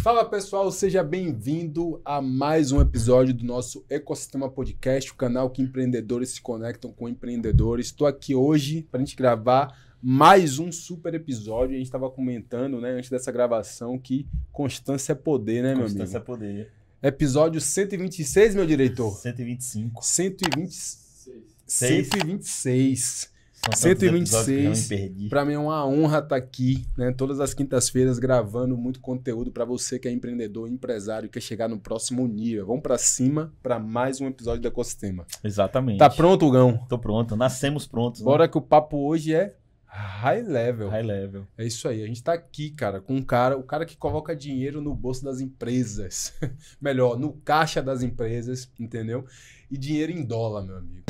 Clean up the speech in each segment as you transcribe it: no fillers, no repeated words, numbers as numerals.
Fala pessoal, seja bem-vindo a mais um episódio do nosso Ecosistema Podcast, o canal que empreendedores se conectam com empreendedores. Estou aqui hoje para a gente gravar mais um super episódio. A gente estava comentando, né, antes dessa gravação, que constância é poder, né, meu amigo? Constância é poder. Episódio 126, meu diretor? 125. 126. São 126, perdi. para mim é uma honra estar aqui, né? Todas as quintas-feiras gravando muito conteúdo para você que é empreendedor, empresário, quer chegar no próximo nível. Vamos para cima para mais um episódio do Ecossistema. Exatamente. Tá pronto, Gão? Tô pronto, nascemos prontos. Bora, né? que o papo hoje é high level. High level. É isso aí, a gente tá aqui, cara, com o cara que coloca dinheiro no bolso das empresas. Melhor, no caixa das empresas, entendeu? E dinheiro em dólar, meu amigo.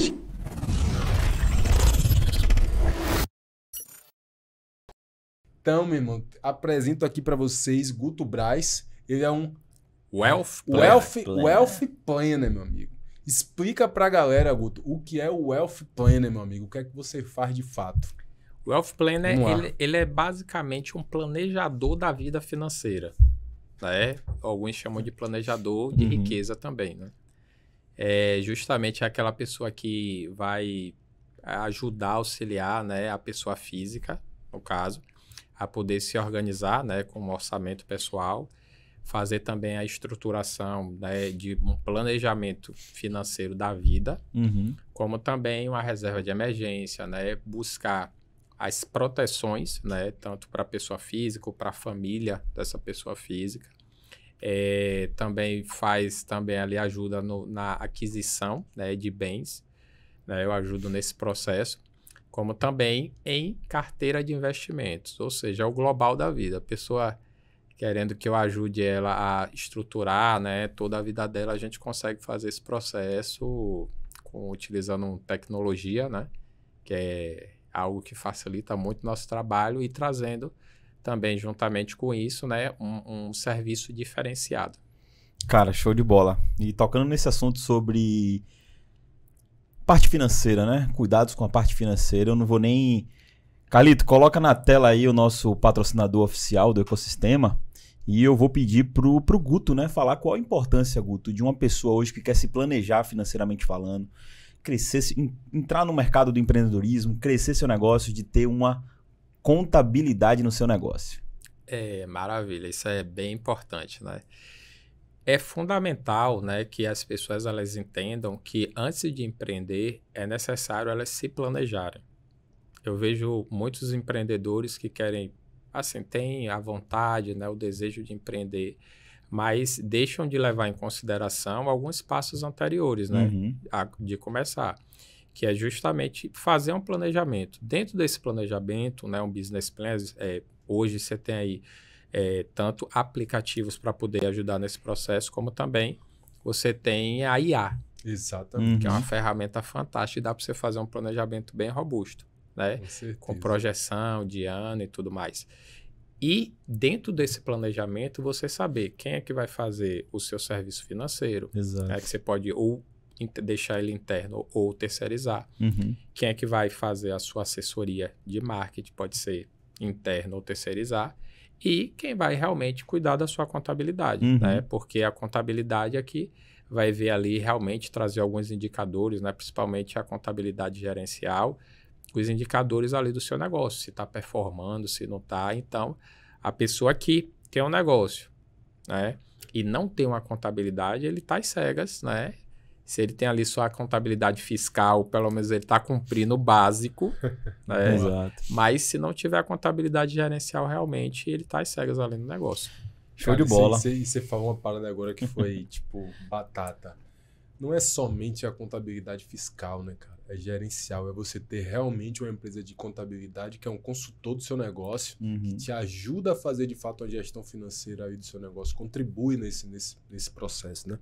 Então, meu irmão, apresento aqui para vocês Guto Braz. Ele é um Wealth Planner, meu amigo. Explica pra galera, Guto, o que é o Wealth Planner, meu amigo. O que é que você faz de fato? O Wealth Planner, Vamos lá. ele é basicamente um planejador da vida financeira, né? Alguns chamam de planejador de riqueza também, né? É justamente aquela pessoa que vai ajudar, auxiliar, né, a pessoa física, no caso, a poder se organizar, né, com um orçamento pessoal, fazer também a estruturação, né, de um planejamento financeiro da vida, como também uma reserva de emergência, né, buscar as proteções, né, tanto para a pessoa física ou para a família dessa pessoa física. Também faz ali ajuda na aquisição, né, de bens, né, eu ajudo nesse processo, como também em carteira de investimentos, ou seja, é o global da vida. A pessoa querendo que eu ajude ela a estruturar, né, toda a vida dela, a gente consegue fazer esse processo utilizando tecnologia, né, que é algo que facilita muito o nosso trabalho e trazendo também, juntamente com isso, né, um serviço diferenciado. Cara, show de bola. E tocando nesse assunto sobre parte financeira, né? Cuidados com a parte financeira. Eu não vou nem... Carlito, coloca na tela aí o nosso patrocinador oficial do Ecossistema e eu vou pedir pro Guto, né? Falar qual a importância, Guto, de uma pessoa hoje que quer se planejar financeiramente falando, crescer, entrar no mercado do empreendedorismo, crescer seu negócio, de ter uma contabilidade no seu negócio. Maravilha, isso é bem importante, né? É fundamental, né, que as pessoas elas entendam que antes de empreender é necessário elas se planejarem. Eu vejo muitos empreendedores que querem, assim, têm a vontade, né, o desejo de empreender, mas deixam de levar em consideração alguns passos anteriores, né, de começar, que é justamente fazer um planejamento. Dentro desse planejamento, né, um business plan, hoje você tem aí tanto aplicativos para poder ajudar nesse processo, como também você tem a IA. Exatamente. Que é uma ferramenta fantástica e dá para você fazer um planejamento bem robusto, né? Com projeção de ano e tudo mais. E dentro desse planejamento, você saber quem é que vai fazer o seu serviço financeiro, né? Que você pode ou deixar ele interno ou terceirizar. Quem é que vai fazer a sua assessoria de marketing, pode ser interno ou terceirizar. E quem vai realmente cuidar da sua contabilidade, né? Porque a contabilidade aqui vai ver ali realmente trazer alguns indicadores, né? Principalmente a contabilidade gerencial, os indicadores ali do seu negócio, se está performando, se não está. Então, a pessoa que tem um negócio, né, e não tem uma contabilidade, ele está às cegas, né? Se ele tem ali só a contabilidade fiscal, pelo menos ele está cumprindo o básico, né? Exato. Mas se não tiver a contabilidade gerencial, realmente ele está às cegas ali no negócio. Show de bola. Você falou uma parada agora que foi, tipo, batata. Não é somente a contabilidade fiscal, né, cara? É gerencial, é você ter realmente uma empresa de contabilidade que é um consultor do seu negócio, que te ajuda a fazer, de fato, a gestão financeira aí do seu negócio, contribui nesse processo, né?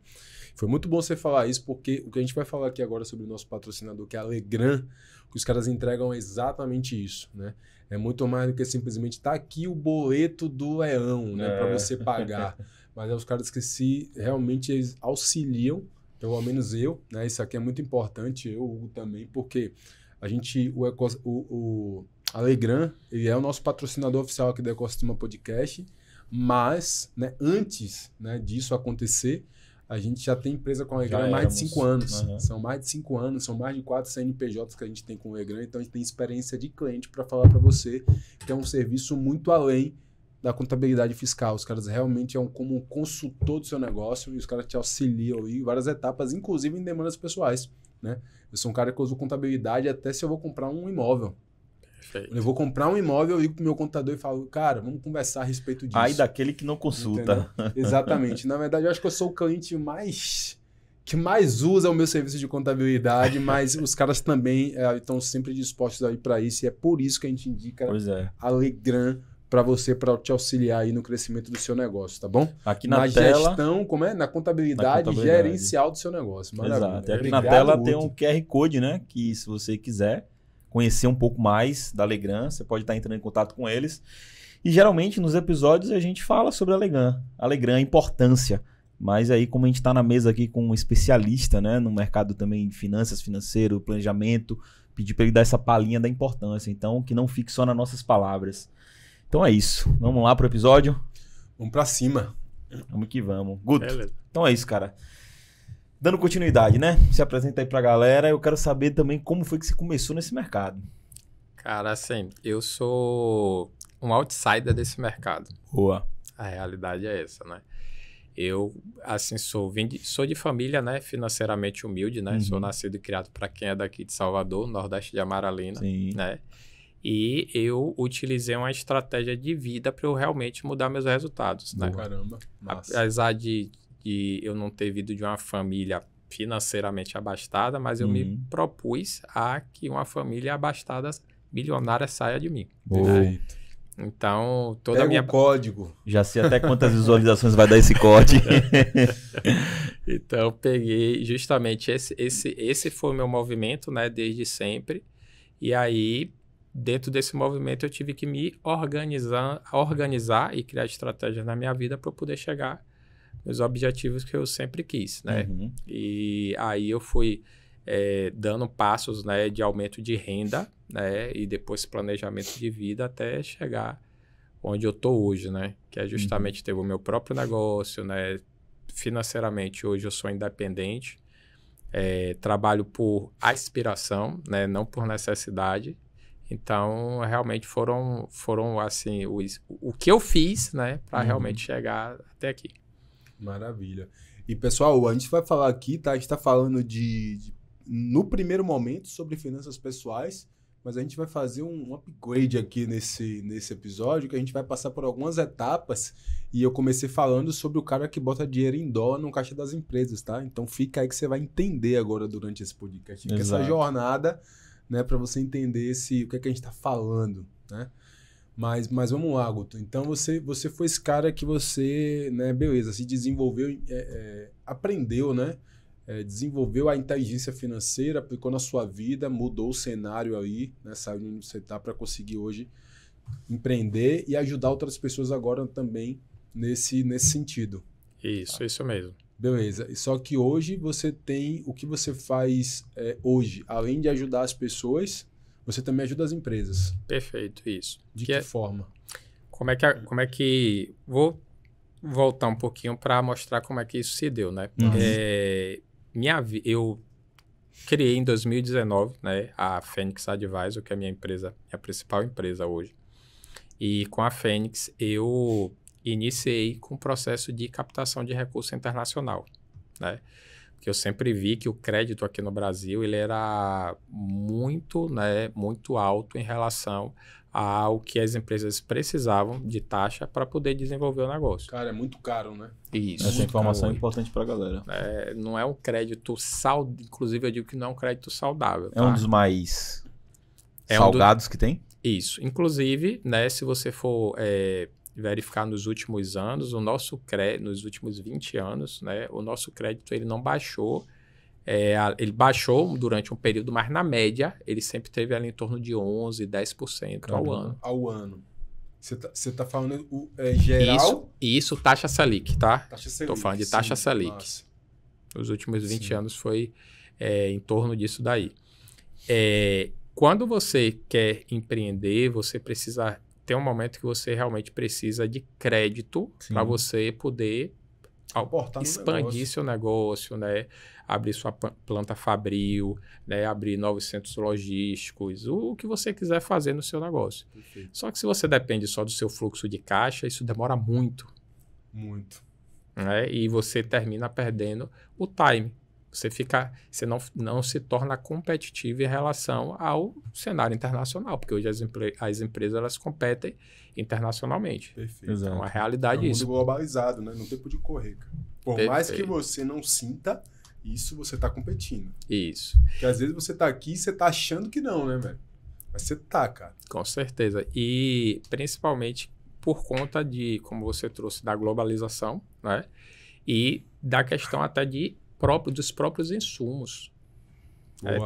Foi muito bom você falar isso, porque o que a gente vai falar aqui agora sobre o nosso patrocinador, que é a Legrand, que os caras entregam exatamente isso, né? É muito mais do que simplesmente tá aqui o boleto do leão, né, para você pagar. Mas é os caras que realmente eles auxiliam, pelo menos eu, né? Isso aqui é muito importante, eu, Hugo, também, porque a Legrand, ele é o nosso patrocinador oficial aqui do Ecosistema Podcast, Mas, né, antes, né, disso acontecer, a gente já tem empresa com a Legran há Já mais de 5 anos. Uhum. São mais de 5 anos, são mais de 4 CNPJs que a gente tem com o Legran, então a gente tem experiência de cliente para falar para você que é um serviço muito além da contabilidade fiscal. Os caras realmente como um consultor do seu negócio e os caras te auxiliam em várias etapas, inclusive em demandas pessoais, né? Eu sou um cara que uso contabilidade até se eu vou comprar um imóvel. Perfeito. Eu vou comprar um imóvel, eu ligo pro meu contador e falo, cara, vamos conversar a respeito disso. Aí daquele que não consulta. Entendeu? Exatamente. Na verdade, eu acho que eu sou o cliente que mais usa o meu serviço de contabilidade, mas os caras também estão sempre dispostos aí para isso, e é por isso que a gente indica a Legran para você, para te auxiliar aí no crescimento do seu negócio, tá bom? Aqui na tela, gestão, na contabilidade gerencial do seu negócio. Maravilha. Exato. E aqui na tela tem um QR Code, né? Que se você quiser conhecer um pouco mais da Legran, você pode estar entrando em contato com eles. E geralmente nos episódios a gente fala sobre a Legran, a importância. Mas aí, como a gente está na mesa aqui com um especialista, né, no mercado também de finanças, financeiro, planejamento, pedir para ele dar essa palhinha da importância. Então, que não fique só nas nossas palavras. Então é isso. Vamos lá pro episódio? Vamos para cima. Vamos que vamos. Guto, Beleza. Então é isso, cara. Dando continuidade, né? Se apresenta aí pra galera. Eu quero saber também como foi que você começou nesse mercado. Cara, assim, eu sou um outsider desse mercado. Boa. A realidade é essa, né? Eu, assim, sou de família, né? Financeiramente humilde, né? Uhum. Sou nascido e criado para quem é daqui de Salvador, Nordeste de Amaralina, Sim. né? E eu utilizei uma estratégia de vida para eu realmente mudar meus resultados, né? Caramba. Massa. Apesar de eu não ter vindo de uma família financeiramente abastada, mas eu me propus a que uma família abastada, milionária, saia de mim. Perfeito. Então, toda Pega a minha... o código. Já sei até quantas visualizações vai dar esse corte. Então, eu peguei justamente esse foi o meu movimento, né, desde sempre. E aí, dentro desse movimento, eu tive que me organizar e criar estratégias na minha vida para eu poder chegar nos objetivos que eu sempre quis, né? Uhum. E aí eu fui dando passos, né, de aumento de renda, né, e depois planejamento de vida até chegar onde eu tô hoje, né? Que é justamente ter o meu próprio negócio, né? Financeiramente, hoje eu sou independente, trabalho por aspiração, né? Não por necessidade. Então, realmente foram assim, o que eu fiz, né? Para realmente chegar até aqui. Maravilha. E, pessoal, a gente vai falar aqui, tá? A gente está falando no primeiro momento, sobre finanças pessoais, mas a gente vai fazer um upgrade aqui nesse episódio, que a gente vai passar por algumas etapas, e eu comecei falando sobre o cara que bota dinheiro em dólar no caixa das empresas, tá? Então fica aí que você vai entender agora durante esse podcast. Essa jornada, né, para você entender o que é que a gente está falando, né? Mas vamos lá, Guto. Então você foi esse cara que você, né, beleza, se desenvolveu, aprendeu, né? Desenvolveu a inteligência financeira, aplicou na sua vida, mudou o cenário aí, né? Saiu de onde você está para conseguir hoje empreender e ajudar outras pessoas agora também nesse sentido. Isso mesmo. Beleza. Só que hoje você tem o que você faz hoje, além de ajudar as pessoas, você também ajuda as empresas. Perfeito, isso. De que forma? Como é que... Vou voltar um pouquinho para mostrar como é que isso se deu, né? Eu criei em 2019, né, a Fênix Advisor, que é a minha principal empresa hoje. E com a Fênix eu iniciei com o processo de captação de recurso internacional, né? Porque eu sempre vi que o crédito aqui no Brasil ele era muito, né, muito alto em relação ao que as empresas precisavam de taxa para poder desenvolver o negócio. Cara, é muito caro, né? Isso. Essa informação é importante para a galera. Não é um crédito saudável, inclusive eu digo que não é um crédito saudável. É um dos mais salgados que tem? Isso. Inclusive, né, se você for verificar nos últimos anos, nos últimos 20 anos, né, o nosso crédito ele não baixou. Ele baixou durante um período, mas na média ele sempre teve ali em torno de 11%, 10% ao ano. Ao ano. Você tá falando geral? Isso, taxa Selic, tá? Taxa Estou falando de taxa Selic. Nossa. Nos últimos 20 anos foi em torno disso daí. Quando você quer empreender, você precisa tem um momento que você realmente precisa de crédito para você poder expandir seu negócio, né? Abrir sua planta fabril, né? Abrir novos centros logísticos, o que você quiser fazer no seu negócio. Perfeito. Só que se você depende só do seu fluxo de caixa, isso demora muito. Muito. Né? E você termina perdendo o time. Você não se torna competitivo em relação ao cenário internacional, porque hoje as empresas elas competem internacionalmente. Perfeito. Então, a realidade é um isso. mundo globalizado, né? Não tem por onde correr, cara. Por mais que você não sinta, isso você tá competindo. Isso. Porque às vezes você tá aqui e você tá achando que não, né, velho? Mas você tá, cara. Com certeza. E principalmente por conta de, como você trouxe, da globalização, né? E da questão até dos próprios insumos.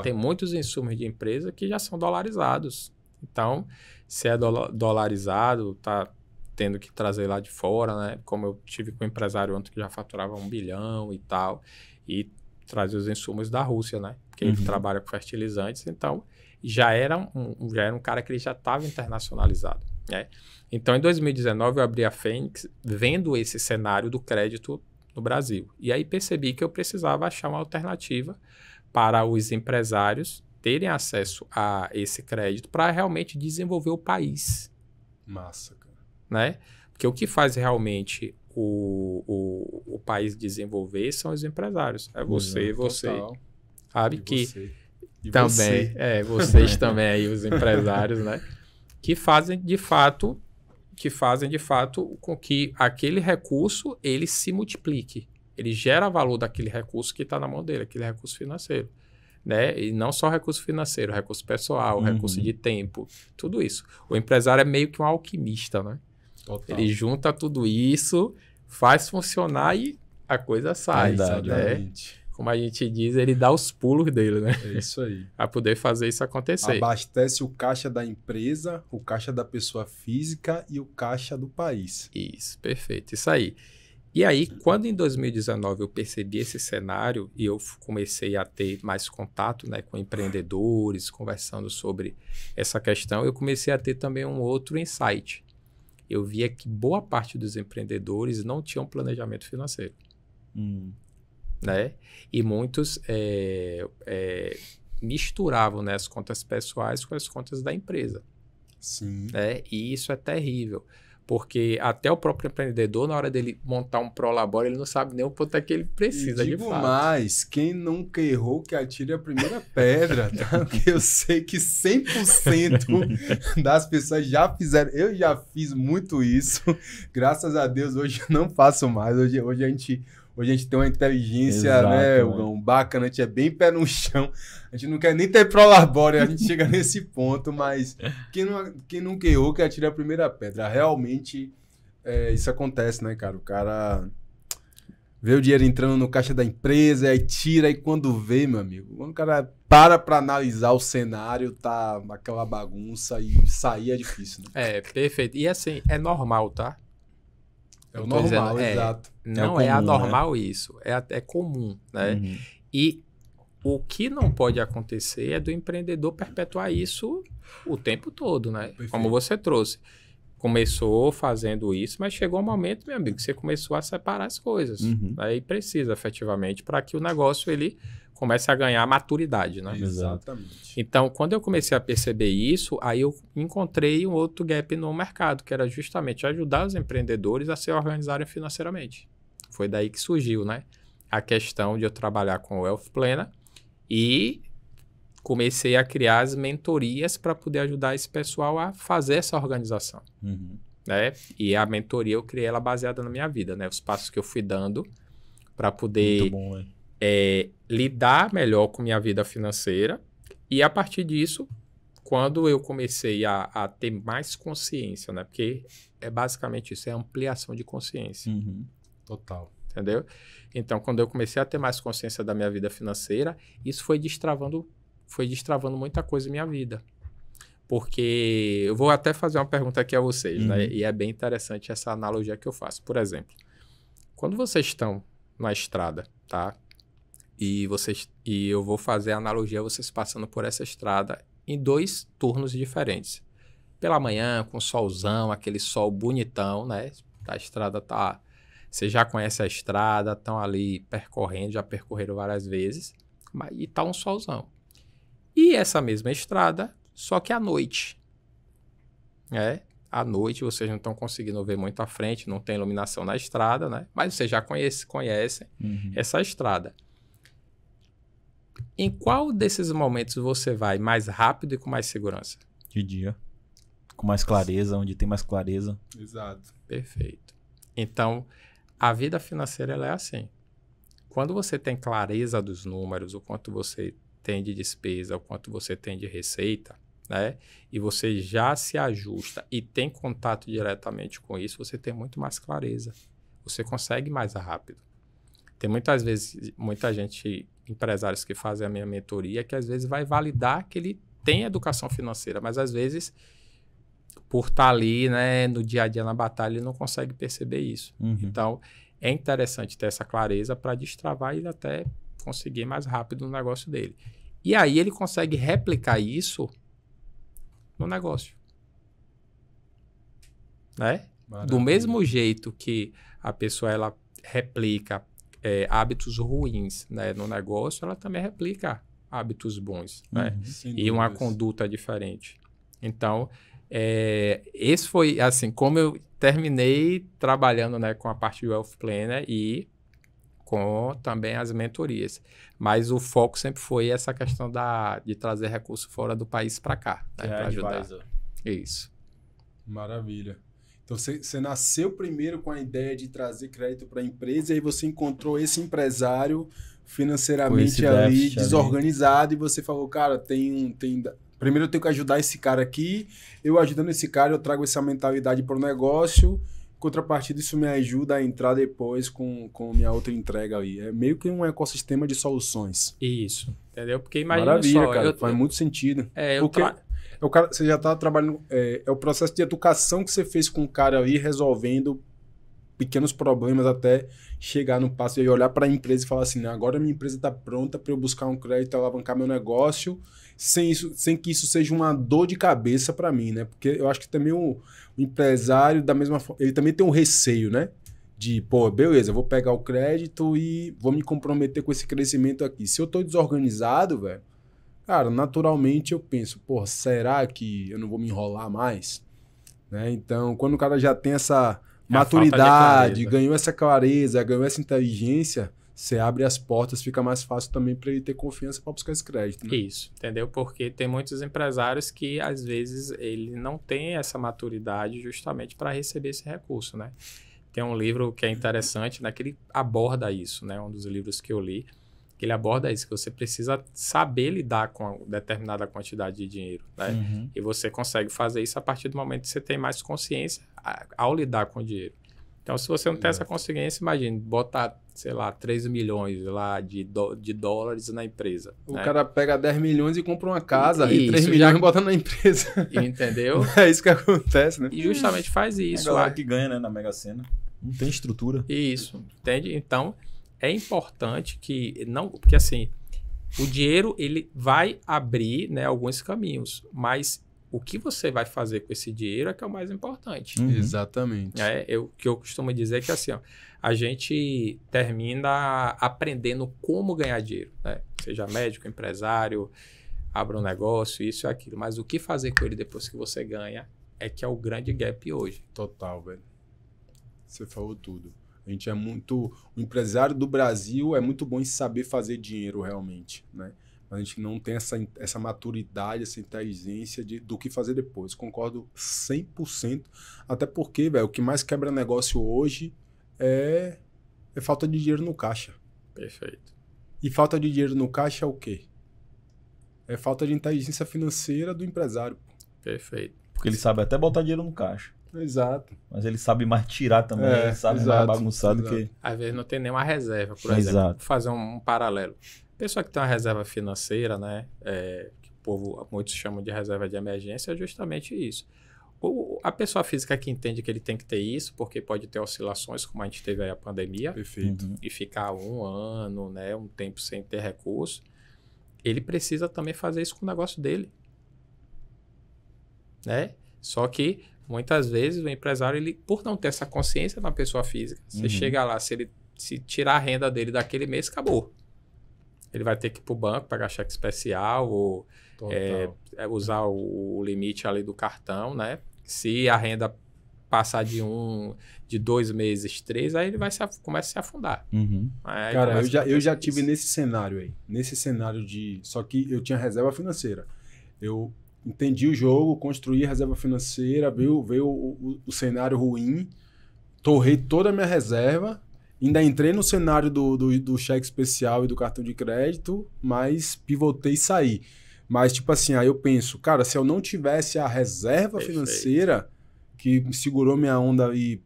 Tem muitos insumos de empresa que já são dolarizados. Então, se é dolarizado, tá tendo que trazer lá de fora, né? Como eu tive com um empresário ontem que já faturava 1 bilhão e tal, e trazer os insumos da Rússia, né? Porque ele trabalha com fertilizantes, então já era um cara que ele já estava internacionalizado, né? Então, em 2019, eu abri a Fênix vendo esse cenário do crédito no Brasil. E aí percebi que eu precisava achar uma alternativa para os empresários terem acesso a esse crédito para realmente desenvolver o país. Massa, cara. Né? Porque o que faz realmente o país desenvolver são os empresários. É você. Sabe que também, vocês também aí, os empresários, né? Que fazem de fato com que aquele recurso ele se multiplique. Ele gera valor daquele recurso que está na mão dele, aquele recurso financeiro. Né? E não só recurso financeiro, recurso pessoal, recurso de tempo, tudo isso. O empresário é meio que um alquimista, né? Total. Ele junta tudo isso, faz funcionar e a coisa sai. Né? Como a gente diz, ele dá os pulos dele, né? É isso aí. Para poder fazer isso acontecer. Abastece o caixa da empresa, o caixa da pessoa física e o caixa do país. Isso, perfeito. Isso aí. E aí, quando em 2019 eu percebi esse cenário e eu comecei a ter mais contato, né, com empreendedores, conversando sobre essa questão, eu comecei a ter também um outro insight. Eu via que boa parte dos empreendedores não tinham planejamento financeiro. Né? E muitos misturavam, né, as contas pessoais com as contas da empresa. Sim. Né? E isso é terrível. Porque até o próprio empreendedor, na hora dele montar um Prolabore, ele não sabe nem o quanto é que ele precisa, de fato. Digo mais, quem nunca errou que atire a primeira pedra, tá? Porque eu sei que 100% das pessoas já fizeram. Eu já fiz muito isso. Graças a Deus, hoje eu não faço mais. Hoje a gente tem uma inteligência, exato, né, Hugão, bacana, a gente é bem pé no chão, a gente não quer nem ter Prolabore, a gente chega nesse ponto, mas quem nunca errou que atire a primeira pedra. Realmente, isso acontece, né, cara? O cara vê o dinheiro entrando no caixa da empresa, aí tira, e quando vê, meu amigo, quando o cara para analisar o cenário, tá aquela bagunça e sair é difícil, né? Perfeito. E assim, é normal, tá? É o normal, exato. Não comum, é anormal, né? Isso. É até comum, né? E o que não pode acontecer é do empreendedor perpetuar isso o tempo todo, né? Perfeito. Como você trouxe. Começou fazendo isso, mas chegou um momento, meu amigo, que você começou a separar as coisas. Aí precisa, efetivamente, para que o negócio ele comece a ganhar maturidade, né? Exatamente. Então, quando eu comecei a perceber isso, aí eu encontrei um outro gap no mercado, que era justamente ajudar os empreendedores a se organizarem financeiramente. Foi daí que surgiu, né? A questão de eu trabalhar com o Wealth Planner e comecei a criar as mentorias para poder ajudar esse pessoal a fazer essa organização. Né? E a mentoria eu criei ela baseada na minha vida, né? Os passos que eu fui dando para poder... Muito bom, né? lidar melhor com minha vida financeira e a partir disso, quando eu comecei a ter mais consciência, né? Porque é basicamente isso, é ampliação de consciência. Total. Entendeu? Então, quando eu comecei a ter mais consciência da minha vida financeira, isso foi destravando muita coisa em minha vida. Porque eu vou até fazer uma pergunta aqui a vocês, né? E é bem interessante essa analogia que eu faço. Por exemplo, quando vocês estão na estrada, tá? E eu vou fazer a analogia vocês passando por essa estrada em 2 turnos diferentes. pela manhã, com solzão, aquele sol bonitão, né? A estrada tá... Você já conhece a estrada, estão ali percorrendo, já percorreram várias vezes, e tá um solzão. E essa mesma estrada, só que à noite, né? À noite vocês não estão conseguindo ver muito à frente, não tem iluminação na estrada, né? Mas vocês já conhecem essa estrada. Em qual desses momentos você vai mais rápido e com mais segurança? De dia. Com mais clareza, onde tem mais clareza. Exato. Perfeito. Então, a vida financeira ela é assim. Quando você tem clareza dos números, o quanto você tem de despesa, o quanto você tem de receita, né? E você já se ajusta e tem contato diretamente com isso, você tem muito mais clareza. Você consegue mais rápido. Tem muitas vezes, muita gente, empresários que fazem a minha mentoria, que às vezes vai validar que ele tem educação financeira, mas às vezes, por estar ali, né, no dia a dia, na batalha, ele não consegue perceber isso. Então, é interessante ter essa clareza para destravar ele até conseguir mais rápido no negócio dele. E aí ele consegue replicar isso no negócio. Né? Do mesmo jeito que a pessoa ela replica hábitos ruins, né, no negócio, ela também replica hábitos bons, né? E uma conduta diferente. Então, esse foi, assim, como eu terminei trabalhando, né, com a parte do Wealth Planner e com também as mentorias. Mas o foco sempre foi essa questão de trazer recurso fora do país para cá, né, para ajudar. Advisor. Isso. Maravilha. Então, você nasceu primeiro com a ideia de trazer crédito para a empresa e aí você encontrou esse empresário financeiramente ali desorganizado e você falou, cara, primeiro eu tenho que ajudar esse cara aqui, eu ajudando esse cara, eu trago essa mentalidade para o negócio, em contrapartida isso me ajuda a entrar depois com minha outra entrega ali. É meio que um ecossistema de soluções. Isso, entendeu? Porque imagina Maravilha, só... cara, faz muito sentido. Porque você já está trabalhando... É o processo de educação que você fez com o cara ali, resolvendo pequenos problemas até chegar no passo de olhar para a empresa e falar assim, agora minha empresa está pronta para eu buscar um crédito, alavancar meu negócio, sem que isso seja uma dor de cabeça para mim, né? Porque eu acho que também o empresário, da mesma forma, ele também tem um receio, né? De, pô, beleza, eu vou pegar o crédito e vou me comprometer com esse crescimento aqui. Se eu estou desorganizado, velho, cara, naturalmente eu penso, pô, será que eu não vou me enrolar mais? Né? Então, quando o cara já tem essa maturidade, ganhou essa clareza, ganhou essa inteligência, você abre as portas, fica mais fácil também para ele ter confiança para buscar esse crédito. Né? Isso, entendeu? Porque tem muitos empresários que, às vezes, ele não tem essa maturidade justamente para receber esse recurso, né? Tem um livro que é interessante, né, que ele aborda isso, né? Um dos livros que eu li, que ele aborda isso, que você precisa saber lidar com determinada quantidade de dinheiro, né? E você consegue fazer isso a partir do momento que você tem mais consciência ao lidar com o dinheiro. Então, se você não tem essa consciência, imagine, botar, sei lá, 3 milhões lá de dólares na empresa. O né? cara pega 10 milhões e compra uma casa e 3 milhões bota na empresa. Entendeu? É isso que acontece, né? E justamente faz isso. É a galera que ganha, né, na Mega Sena. Não tem estrutura. Isso, entende? Então, é importante que não... Porque, assim, o dinheiro, ele vai abrir, né, alguns caminhos, mas o que você vai fazer com esse dinheiro é que é o mais importante. Exatamente. O que eu costumo dizer é que, assim, ó, a gente termina aprendendo como ganhar dinheiro, né? Seja médico, empresário, abra um negócio, isso e aquilo. Mas o que fazer com ele depois que você ganha é que é o grande gap hoje. Total, velho. Você falou tudo. A gente é muito... O empresário do Brasil é muito bom em saber fazer dinheiro realmente, né? Mas a gente não tem essa maturidade, essa inteligência do que fazer depois. Concordo 100%. Até porque, velho, o que mais quebra negócio hoje é falta de dinheiro no caixa. Perfeito. E falta de dinheiro no caixa é o quê? É falta de inteligência financeira do empresário. Perfeito. Porque ele sabe até botar dinheiro no caixa. Exato. Mas ele sabe mais tirar também, ele sabe mais bagunçado que... Às vezes não tem nenhuma reserva, por exemplo. Vou fazer um paralelo. Pessoa que tem uma reserva financeira, né, que o povo, muitos chamam de reserva de emergência, é justamente isso. A pessoa física que entende que ele tem que ter isso, porque pode ter oscilações, como a gente teve aí a pandemia, perfeito, e ficar um ano, né, um tempo sem ter recurso, ele precisa também fazer isso com o negócio dele. Né? Só que, muitas vezes, o empresário, ele, por não ter essa consciência na pessoa física, você chega lá, se tirar a renda dele daquele mês, acabou. Ele vai ter que ir para o banco pagar cheque especial ou usar o limite ali do cartão, né? Se a renda passar de 2 meses, 3, aí ele começa a se afundar. Aí cara, eu já tive nesse cenário aí. Nesse cenário Só que eu tinha reserva financeira. Eu entendi o jogo, construí a reserva financeira, veio o cenário ruim, torrei toda a minha reserva, ainda entrei no cenário do cheque especial e do cartão de crédito, mas pivotei e saí. Mas, tipo assim, aí eu penso, cara, se eu não tivesse a reserva financeira que segurou minha onda aí,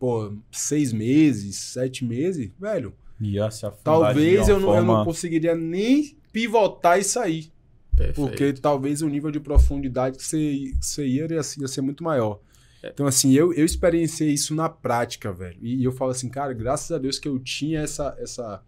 6 meses, 7 meses, velho, talvez eu não conseguiria nem pivotar e sair. Perfeito. Porque talvez o nível de profundidade que você ia ser muito maior. Então, assim, eu experienciei isso na prática, velho. E eu falo assim, cara, graças a Deus que eu tinha essa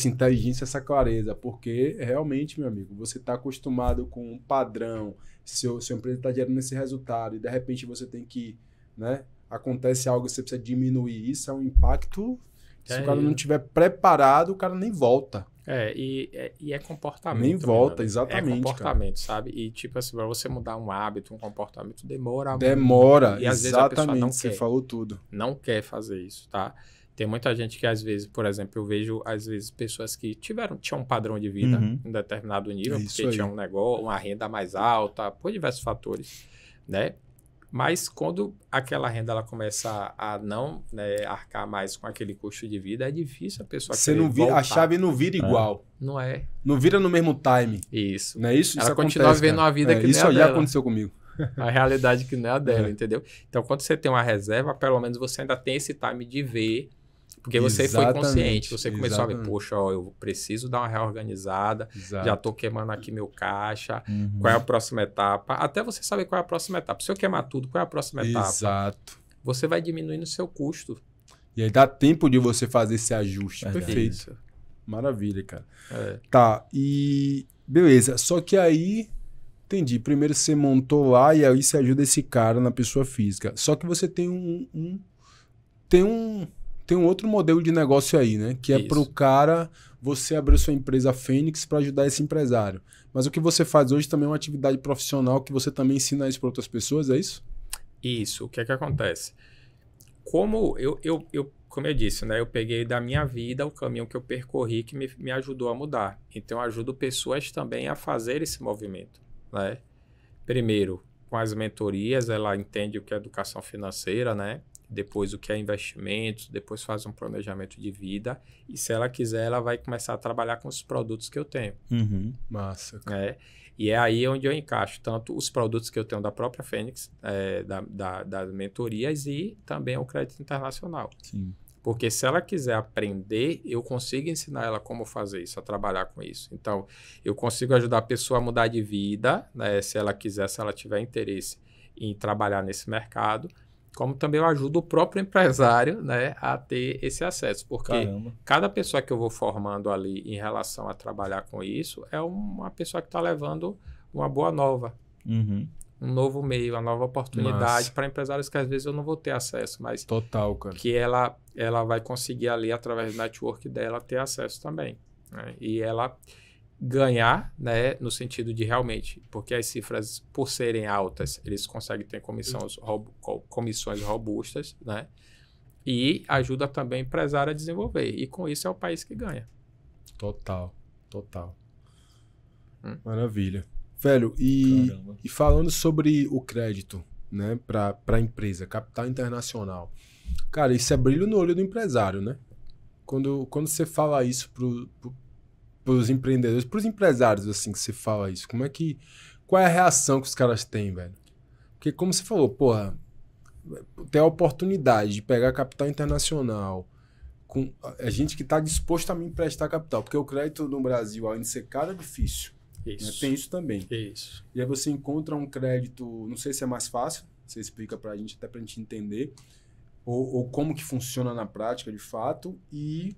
inteligência, essa clareza. Porque, realmente, meu amigo, você está acostumado com um padrão, sua empresa está gerando esse resultado, e de repente você tem que, né? Acontece algo, você precisa diminuir isso, é um impacto. Se o cara não estiver preparado, o cara nem volta. E é comportamento. Nem volta, exatamente. É comportamento, cara. Sabe? E tipo assim, para você mudar um hábito, um comportamento, demora muito. E às vezes a pessoa não quer. Você falou tudo. Não quer fazer isso, tá? Tem muita gente que às vezes, por exemplo, eu vejo às vezes pessoas que tinham um padrão de vida em determinado nível, porque tinham um negócio, uma renda mais alta, por diversos fatores, né? Mas quando aquela renda ela começa a não, né, arcar mais com aquele custo de vida, é difícil a pessoa a chave não vira igual. Não é. Não vira no mesmo time. Isso. Não é isso? Ela isso continua vivendo uma vida que nem a dela. Isso já aconteceu comigo. A realidade que não é a dela, entendeu? Então, quando você tem uma reserva, pelo menos você ainda tem esse time de ver. Porque você foi consciente, você começou a ver, poxa, eu preciso dar uma reorganizada, já estou queimando aqui meu caixa, qual é a próxima etapa? Até você saber qual é a próxima etapa. Se eu queimar tudo, qual é a próxima etapa? Exato. Você vai diminuindo o seu custo. E aí dá tempo de você fazer esse ajuste. Perfeito. Isso. Maravilha, cara. Tá, e beleza. Só que aí, entendi. Primeiro você montou lá e aí você ajuda esse cara na pessoa física. Só que você tem um outro modelo de negócio aí, né? Que é para o cara, você abrir sua empresa Fênix para ajudar esse empresário. Mas o que você faz hoje também é uma atividade profissional que você também ensina isso para outras pessoas, é isso? Isso. O que é que acontece? Como eu disse, né? Eu peguei da minha vida o caminho que eu percorri que me ajudou a mudar. Então, eu ajudo pessoas também a fazer esse movimento, né? Primeiro, com as mentorias, ela entende o que é educação financeira, né? Depois o que é investimentos, depois faz um planejamento de vida e se ela quiser, ela vai começar a trabalhar com os produtos que eu tenho. Massa. E é aí onde eu encaixo tanto os produtos que eu tenho da própria Fênix, das mentorias e também o crédito internacional. Sim. Porque se ela quiser aprender, eu consigo ensinar ela como fazer isso, a trabalhar com isso. Então, eu consigo ajudar a pessoa a mudar de vida, né, se ela quiser, se ela tiver interesse em trabalhar nesse mercado, como também eu ajudo o próprio empresário, né, a ter esse acesso. Porque cada pessoa que eu vou formando ali em relação a trabalhar com isso é uma pessoa que está levando uma boa nova. Um novo meio, uma nova oportunidade para empresários que às vezes eu não vou ter acesso, mas total, cara. Que ela vai conseguir ali, através do network dela, ter acesso também. Né? E ela ganhar, né, no sentido de realmente, porque as cifras, por serem altas, eles conseguem ter comissões robustas, né? E ajuda também o empresário a desenvolver. E com isso é o país que ganha. Total. Maravilha. Velho, e falando sobre o crédito, né, para a empresa, capital internacional. Cara, isso é brilho no olho do empresário, né? Quando você fala isso pros empreendedores, pros empresários, assim, que você fala isso, qual é a reação que os caras têm, velho? Porque como você falou, porra, ter a oportunidade de pegar capital internacional com a gente que está disposto a me emprestar capital, porque o crédito no Brasil, além de ser caro, é difícil. Isso. Né? Tem isso também. Isso. E aí você encontra um crédito, não sei se é mais fácil, você explica pra gente, até pra gente entender, ou como que funciona na prática, de fato, e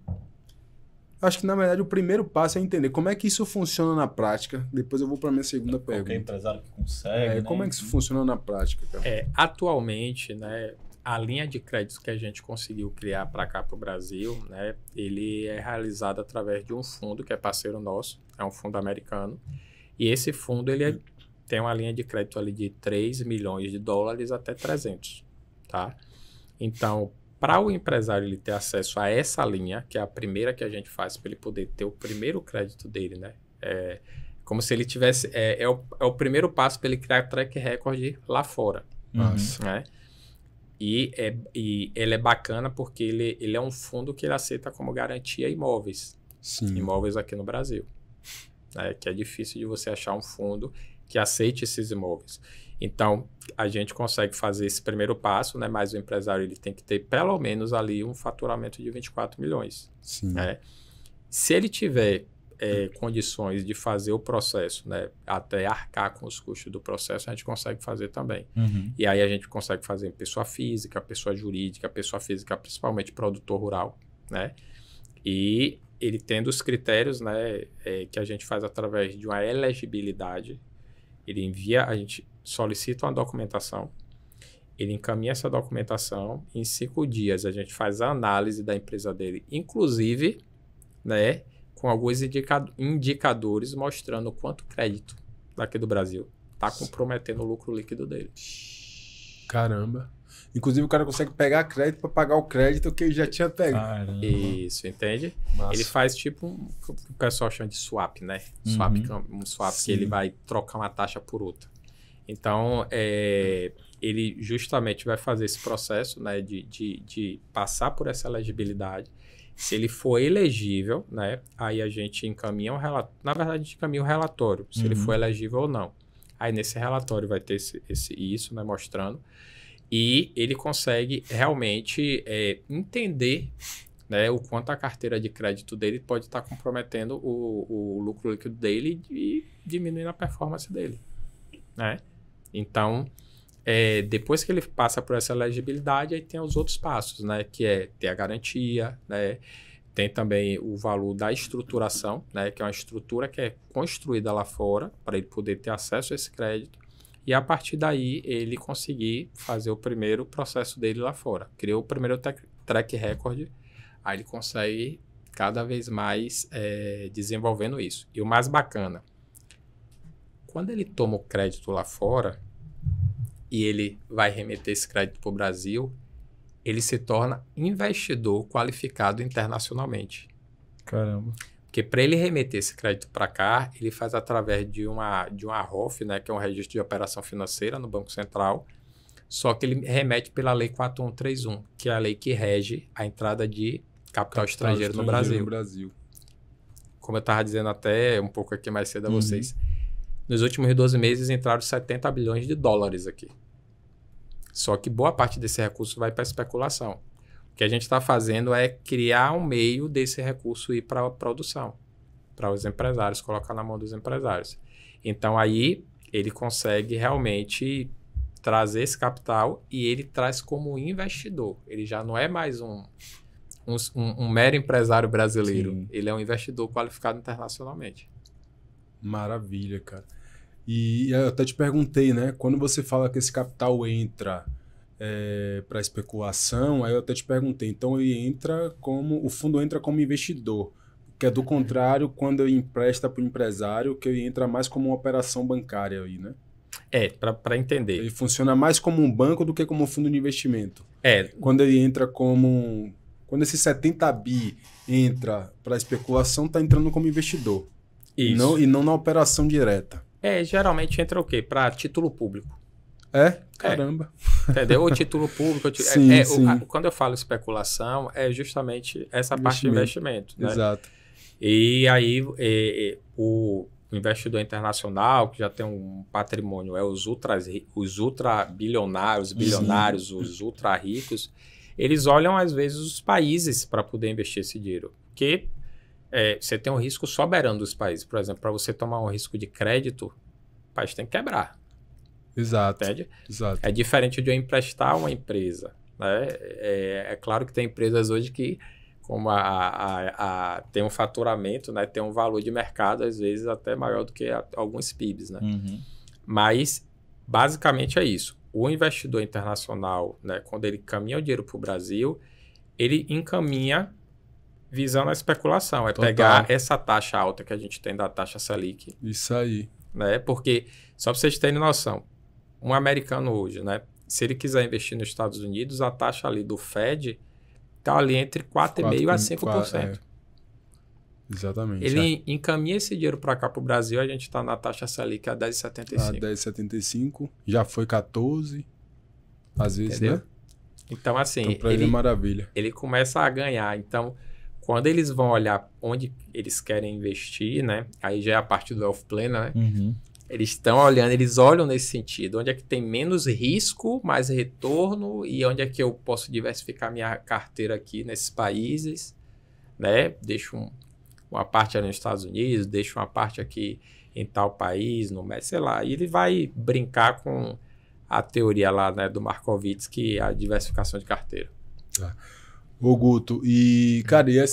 Acho que, na verdade, o primeiro passo é entender como é que isso funciona na prática. Depois eu vou para minha segunda pergunta. Qualquer empresário que consegue, né? Como é que isso funciona na prática, cara? Atualmente, né, a linha de crédito que a gente conseguiu criar para cá, para o Brasil, né, ele é realizado através de um fundo que é parceiro nosso, é um fundo americano. E esse fundo ele tem uma linha de crédito ali de 3 milhões de dólares até 300, tá? Então, para o empresário ele ter acesso a essa linha, que é a primeira que a gente faz para ele poder ter o primeiro crédito dele, né? É como se ele tivesse... É o primeiro passo para ele criar track record lá fora. Nossa. Né? E ele é bacana porque ele é um fundo que ele aceita como garantia imóveis. Sim. Imóveis aqui no Brasil. Né? Que é difícil de você achar um fundo que aceite esses imóveis. Então, a gente consegue fazer esse primeiro passo, né? Mas o empresário ele tem que ter pelo menos ali um faturamento de 24 milhões. Sim. Né? Se ele tiver condições de fazer o processo, né? Até arcar com os custos do processo, a gente consegue fazer também. E aí a gente consegue fazer em pessoa física, pessoa jurídica, pessoa física, principalmente produtor rural, né? E ele tendo os critérios, né? Que a gente faz através de uma elegibilidade, ele envia, a gente solicita uma documentação, ele encaminha essa documentação, em 5 dias a gente faz a análise da empresa dele, inclusive, né, com alguns indicadores mostrando quanto crédito daqui do Brasil está comprometendo o lucro líquido dele. Caramba. Inclusive o cara consegue pegar crédito para pagar o crédito que ele já tinha pegado. Caramba. Isso, entende? Massa. Ele faz tipo o que o pessoal chama de swap, né? Swap, um swap Sim. que ele vai trocar uma taxa por outra. Então, ele justamente vai fazer esse processo, né, de passar por essa elegibilidade. Se ele for elegível, né, aí a gente encaminha um relatório. Na verdade, a gente encaminha um relatório, se ele for elegível ou não. Aí nesse relatório vai ter isso, né, mostrando. E ele consegue realmente entender, né, o quanto a carteira de crédito dele pode estar comprometendo o lucro líquido dele e diminuindo a performance dele, né? Então, depois que ele passa por essa elegibilidade, aí tem os outros passos, né? Que é ter a garantia, né? Tem também o valor da estruturação, né? Que é uma estrutura que é construída lá fora para ele poder ter acesso a esse crédito. E a partir daí, ele conseguir fazer o primeiro processo dele lá fora. Criou o primeiro track record, aí ele consegue cada vez mais desenvolvendo isso. E o mais bacana, quando ele toma o crédito lá fora e ele vai remeter esse crédito para o Brasil, ele se torna investidor qualificado internacionalmente. Caramba. Porque para ele remeter esse crédito para cá, ele faz através de uma ROF, né, que é um registro de operação financeira no Banco Central, só que ele remete pela Lei 4131, que é a lei que rege a entrada de capital estrangeiro no Brasil. Como eu estava dizendo até um pouco aqui mais cedo a vocês, nos últimos 12 meses entraram 70 bilhões de dólares aqui. Só que boa parte desse recurso vai para especulação. O que a gente está fazendo é criar um meio desse recurso ir para a produção, para os empresários, colocar na mão dos empresários. Então, aí, ele consegue realmente trazer esse capital e ele traz como investidor. Ele já não é mais um mero empresário brasileiro. Sim. Ele é um investidor qualificado internacionalmente. Maravilha, cara. E eu até te perguntei, né? Quando você fala que esse capital entra para especulação, aí eu até te perguntei, então o fundo entra como investidor, que é do contrário quando ele empresta para o empresário, que ele entra mais como uma operação bancária aí, né? Para entender. Ele funciona mais como um banco do que como um fundo de investimento. Quando ele entra quando esse 70 bi entra para especulação, tá entrando como investidor. Isso. E não na operação direta. Geralmente entra o quê? Para título público. Caramba. Entendeu? O título público. Sim. Quando eu falo especulação, é justamente essa parte de investimento. Né? Exato. E aí, o investidor internacional, que já tem um patrimônio, os ultra-bilionários, bilionários, os ultra-ricos, eles olham, às vezes, os países para poder investir esse dinheiro. Porque você tem um risco soberano dos países. Por exemplo, para você tomar um risco de crédito, o país tem que quebrar. Exato. Entende? Exato. É diferente de eu emprestar uma empresa. Né? É claro que tem empresas hoje que como tem um faturamento, né? Tem um valor de mercado, às vezes, até maior do que alguns PIBs, né? Mas, basicamente, é isso. O investidor internacional, né, quando ele encaminha o dinheiro para o Brasil, ele encaminha visando a especulação. É Total. pegar essa taxa alta que a gente tem da taxa Selic. Isso aí. Né? Porque, só para vocês terem noção, um americano hoje, né, se ele quiser investir nos Estados Unidos, a taxa ali do Fed está ali entre 4,5% a 5%. Exatamente. Ele encaminha esse dinheiro para cá, para o Brasil, a gente está na taxa Selic a 10,75%. A 10,75%, já foi 14%, às vezes, entendeu? né? Então, assim, Então, pra ele é maravilha. Ele começa a ganhar. Então, quando eles vão olhar onde eles querem investir, né? Aí já é a parte do Wealth Planner, né? Eles estão olhando, eles olham nesse sentido. Onde é que tem menos risco, mais retorno e onde é que eu posso diversificar minha carteira aqui nesses países, né? Deixo uma parte ali nos Estados Unidos, deixo uma parte aqui em tal país, no México, sei lá. E ele vai brincar com a teoria lá, né, do Markowitz, que é a diversificação de carteira. Ô, Guto, e, cara, e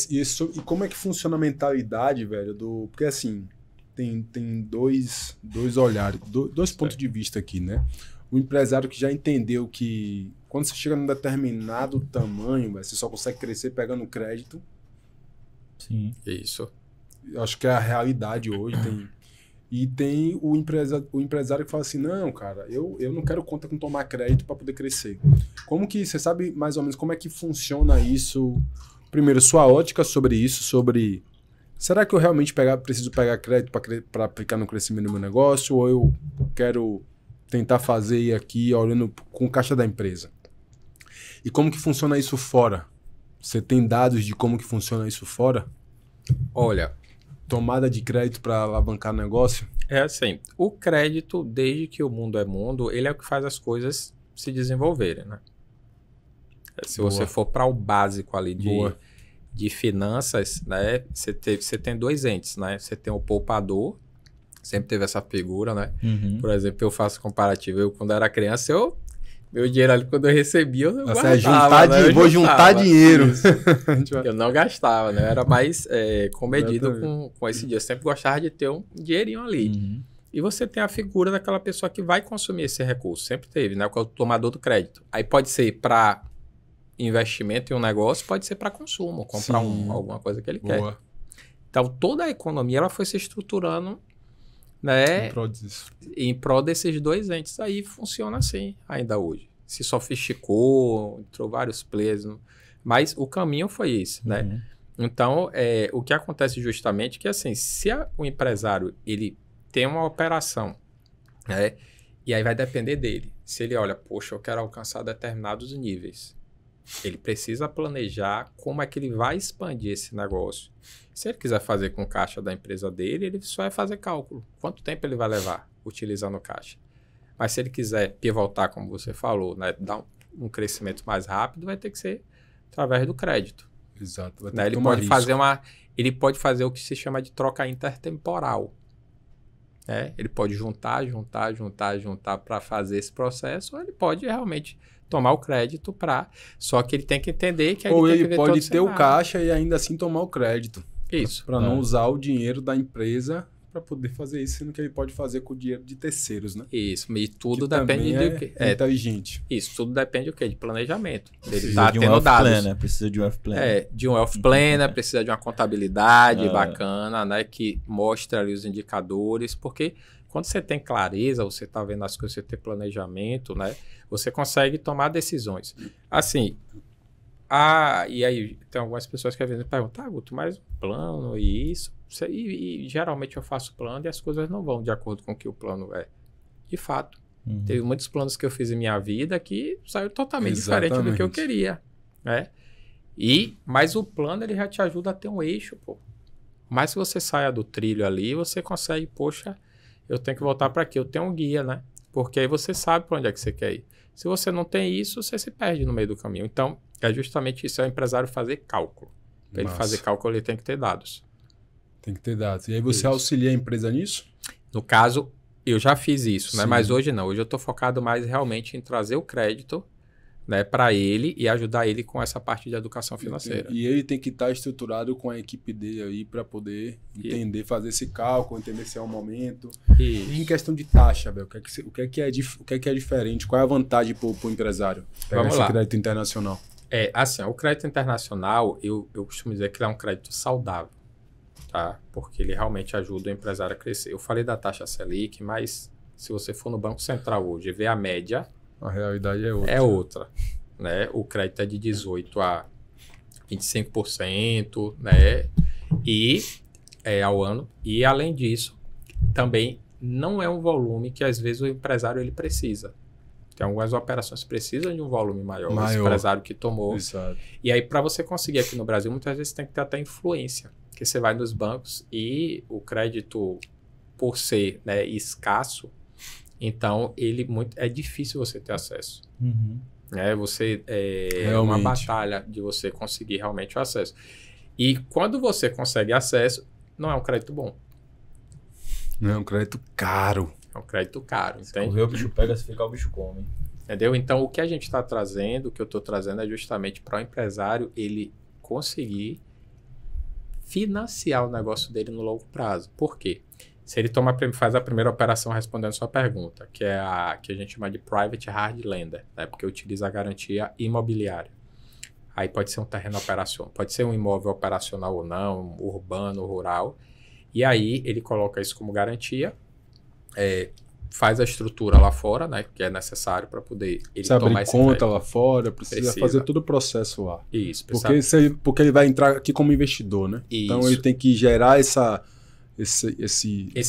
como é que funciona a mentalidade, velho, porque assim, tem dois olhares, dois pontos de vista aqui, né? O empresário que já entendeu que quando você chega num determinado tamanho, velho, você só consegue crescer pegando crédito. Sim. Isso. Eu acho que é a realidade hoje. E tem o empresário que fala assim, não, cara, eu não quero conta com tomar crédito para poder crescer. Como que, você sabe mais ou menos como é que funciona isso? Primeiro, sua ótica sobre isso, será que eu realmente preciso pegar crédito para aplicar no crescimento do meu negócio ou eu quero tentar fazer aqui olhando com caixa da empresa? E como que funciona isso fora? Você tem dados de como que funciona isso fora? Olha, tomada de crédito para alavancar negócio? É assim, o crédito, desde que o mundo é mundo, ele é o que faz as coisas se desenvolverem, né? Se Boa. você for para o básico ali de finanças, né? Você tem dois entes, né? Você tem o poupador, sempre teve essa figura, né? Por exemplo, eu faço comparativo. Eu, quando era criança, meu dinheiro ali, quando eu recebia, eu guardava, vou juntar dinheiro. Eu não gastava, né? Eu era mais comedido com esse dinheiro. Eu sempre gostava de ter um dinheirinho ali. E você tem a figura daquela pessoa que vai consumir esse recurso. Sempre teve, né? O tomador do crédito. Aí pode ser para investimento em um negócio, pode ser para consumo. Comprar alguma coisa que ele quer. Então, toda a economia ela foi se estruturando, né, em prol desses dois entes. Aí funciona assim ainda hoje. Se sofisticou, entrou vários players, mas o caminho foi esse, né? Então, o que acontece justamente é que, assim, se o empresário ele tem uma operação, né, e aí vai depender dele. Se ele olha, poxa, eu quero alcançar determinados níveis, ele precisa planejar como é que ele vai expandir esse negócio. Se ele quiser fazer com caixa da empresa dele, ele só vai fazer cálculo. Quanto tempo ele vai levar utilizando caixa? Mas se ele quiser pivotar, como você falou, né, dar um crescimento mais rápido, vai ter que ser através do crédito. Exato. Né? Ele pode fazer o que se chama de troca intertemporal. Né? Ele pode juntar para fazer esse processo, ou ele pode realmente tomar o crédito para... Só que ele tem que entender que... Ou ele pode ter o caixa e ainda assim tomar o crédito. Isso. Para não usar o dinheiro da empresa para poder fazer isso, sendo que ele pode fazer com o dinheiro de terceiros, né? Isso, e tudo depende do que... inteligente. Isso, tudo depende do quê? De planejamento. Precisa de um wealth planner, precisa de um wealth planner. De um wealth planner, precisa de uma contabilidade bacana, né? Que mostre ali os indicadores, porque quando você tem clareza, você está vendo as coisas, você tem planejamento, né? Você consegue tomar decisões. Assim, e aí tem algumas pessoas que às vezes me perguntam, Guto, mas um plano e isso... E geralmente eu faço plano e as coisas não vão de acordo com o que o plano é. De fato. Teve muitos planos que eu fiz em minha vida que saiu totalmente diferente do que eu queria. Né? Mas o plano ele já te ajuda a ter um eixo, pô. Mas se você saia do trilho ali, você consegue, poxa, eu tenho que voltar para aqui. Eu tenho um guia, né? Porque aí você sabe para onde é que você quer ir. Se você não tem isso, você se perde no meio do caminho. Então, é justamente isso, é o empresário fazer cálculo. Para ele fazer cálculo, ele tem que ter dados. Tem que ter dados. E aí você auxilia a empresa nisso? No caso, eu já fiz isso, né? Mas hoje não. Hoje eu estou focado mais realmente em trazer o crédito, né, para ele e ajudar ele com essa parte de educação financeira. E ele tem que estar estruturado com a equipe dele aí para poder entender, fazer esse cálculo, entender se é o momento. E em questão de taxa, Bel, o que é diferente? Qual é a vantagem para o empresário pegar esse crédito internacional? Assim, o crédito internacional, eu costumo dizer que ele é um crédito saudável, tá? Porque ele realmente ajuda o empresário a crescer. Eu falei da taxa Selic, mas se você for no Banco Central hoje e ver a média, a realidade é outra. É outra, né? O crédito é de 18% a 25%, né? Ao ano. E, além disso, também não é um volume que, às vezes, o empresário ele precisa. Tem algumas operações que precisam de um volume maior. Esse empresário que tomou. Exato. E aí, para você conseguir aqui no Brasil, muitas vezes tem que ter até influência. Porque você vai nos bancos e o crédito, por ser, né, escasso, então, é difícil você ter acesso. Uhum. É uma batalha de você conseguir realmente o acesso. E quando você consegue acesso, não é um crédito bom. Não é um crédito caro. É um crédito caro, se entende? correr, o bicho pega, se ficar, o bicho come. Entendeu? Então, o que a gente está trazendo, o que eu estou trazendo é justamente para o empresário ele conseguir financiar o negócio dele no longo prazo. Por quê? Se ele faz a primeira operação respondendo a sua pergunta, que é a que a gente chama de Private Hard Lender, né? Porque utiliza a garantia imobiliária. Aí pode ser um terreno operacional, pode ser um imóvel operacional ou não, urbano, rural. E aí ele coloca isso como garantia, faz a estrutura lá fora, né? Que é necessário para poder ele tomar abrir conta lá fora, precisa fazer todo o processo lá. Isso. Porque ele vai entrar aqui como investidor, né? Isso. Então ele tem que gerar esse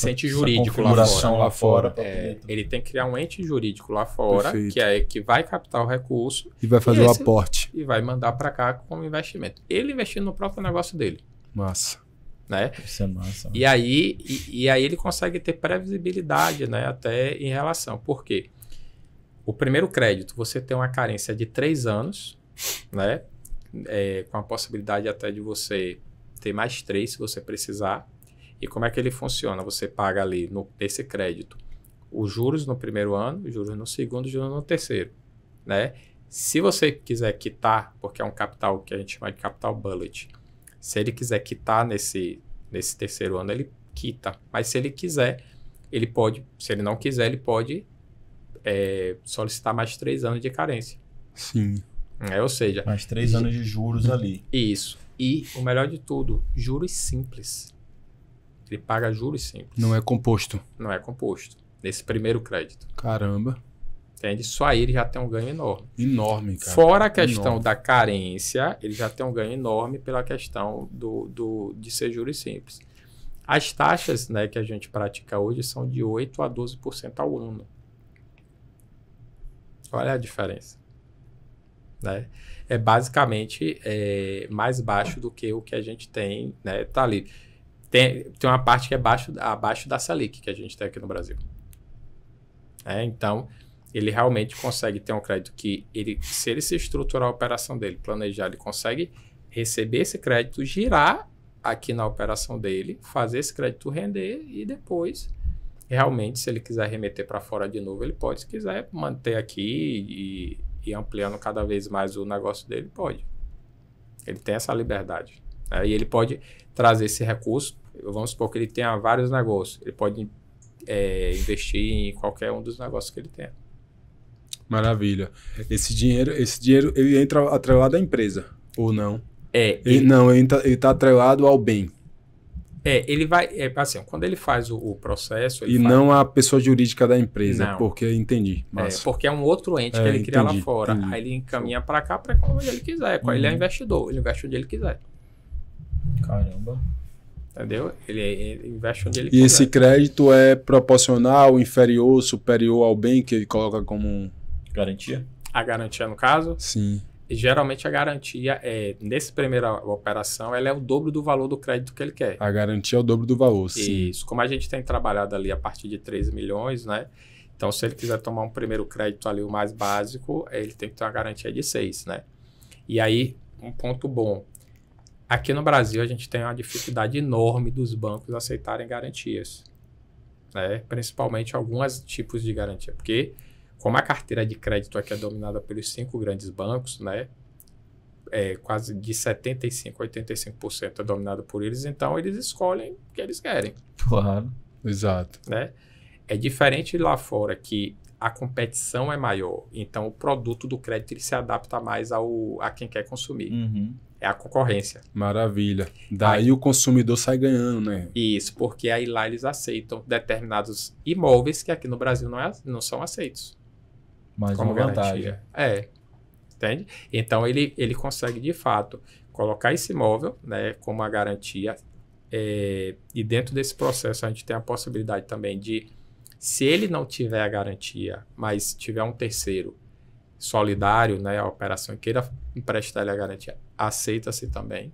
ente jurídico lá fora. Ele tem que criar um ente jurídico lá fora, que vai captar o recurso. E vai fazer o aporte. E vai mandar para cá como investimento. Ele investindo no próprio negócio dele. Massa. Né? Isso é massa. E aí ele consegue ter previsibilidade, né, até em relação. Por quê? O primeiro crédito, você tem uma carência de 3 anos, né? Com a possibilidade até de você ter mais 3 se você precisar. E como é que ele funciona? Você paga ali nesse crédito os juros no primeiro ano, os juros no segundo, os juros no terceiro, né? Se você quiser quitar, porque é um capital que a gente chama de capital bullet, se ele quiser quitar nesse terceiro ano, ele quita. Mas se ele quiser, ele pode, se ele não quiser, ele pode solicitar mais 3 anos de carência. Sim. Ou seja... Mais 3 anos de juros ali. Isso. E o melhor de tudo, juros simples. Ele paga juros simples. Não é composto. Não é composto. Nesse primeiro crédito. Caramba. Entende? Só aí ele já tem um ganho enorme. Enorme, cara. Fora a questão da carência, ele já tem um ganho enorme pela questão de ser juros simples. As taxas, né, que a gente pratica hoje são de 8% a 12% ao ano. Olha a diferença. Né? É basicamente mais baixo do que o que a gente tem, né? Tá ali. Tem uma parte que é abaixo da Selic que a gente tem aqui no Brasil. Então, ele realmente consegue ter um crédito que, se ele se estruturar a operação dele, planejar, ele consegue receber esse crédito, girar aqui na operação dele, fazer esse crédito render e depois, realmente, se ele quiser remeter para fora de novo, ele pode. Se quiser manter aqui e ampliando cada vez mais o negócio dele, pode. Ele tem essa liberdade. E ele pode trazer esse recurso. Vamos supor que ele tenha vários negócios. Ele pode investir em qualquer um dos negócios que ele tenha. Maravilha. Esse dinheiro ele entra atrelado à empresa, ou não? Ele está atrelado ao bem. Ele vai... assim, quando ele faz o processo... não a pessoa jurídica da empresa, não. Porque entendi. Porque é um outro ente que ele cria lá fora. Aí ele encaminha para cá, para onde ele quiser. Ele é investidor, ele investe onde ele quiser. Caramba. Entendeu? Ele investe onde ele quiser. E esse crédito é proporcional, inferior, superior ao bem que ele coloca como... Garantia? A garantia, no caso? Sim. Geralmente a garantia nessa primeira operação, ela é o dobro do valor do crédito que ele quer. A garantia é o dobro do valor, sim. Isso. Como a gente tem trabalhado ali a partir de 13 milhões, né? Então, se ele quiser tomar um primeiro crédito ali, o mais básico, ele tem que ter uma garantia de 6, né? E aí, um ponto bom. Aqui no Brasil, a gente tem uma dificuldade enorme dos bancos aceitarem garantias, né? Principalmente alguns tipos de garantia. Porque como a carteira de crédito aqui é dominada pelos 5 grandes bancos, né? Quase de 75% a 85% é dominado por eles, então eles escolhem o que eles querem. Claro. Exato. Né? É diferente lá fora, que a competição é maior, então o produto do crédito ele se adapta mais a quem quer consumir. Uhum. É a concorrência. Maravilha. Daí o consumidor sai ganhando, né? Isso, porque aí lá eles aceitam determinados imóveis que aqui no Brasil não são aceitos. Mais como uma garantia. vantagem. Entende? Então ele consegue de fato colocar esse imóvel, né, como a garantia, e dentro desse processo a gente tem a possibilidade também de, se ele não tiver a garantia, mas tiver um terceiro solidário, né, a operação queira emprestar ele a garantia, aceita-se também.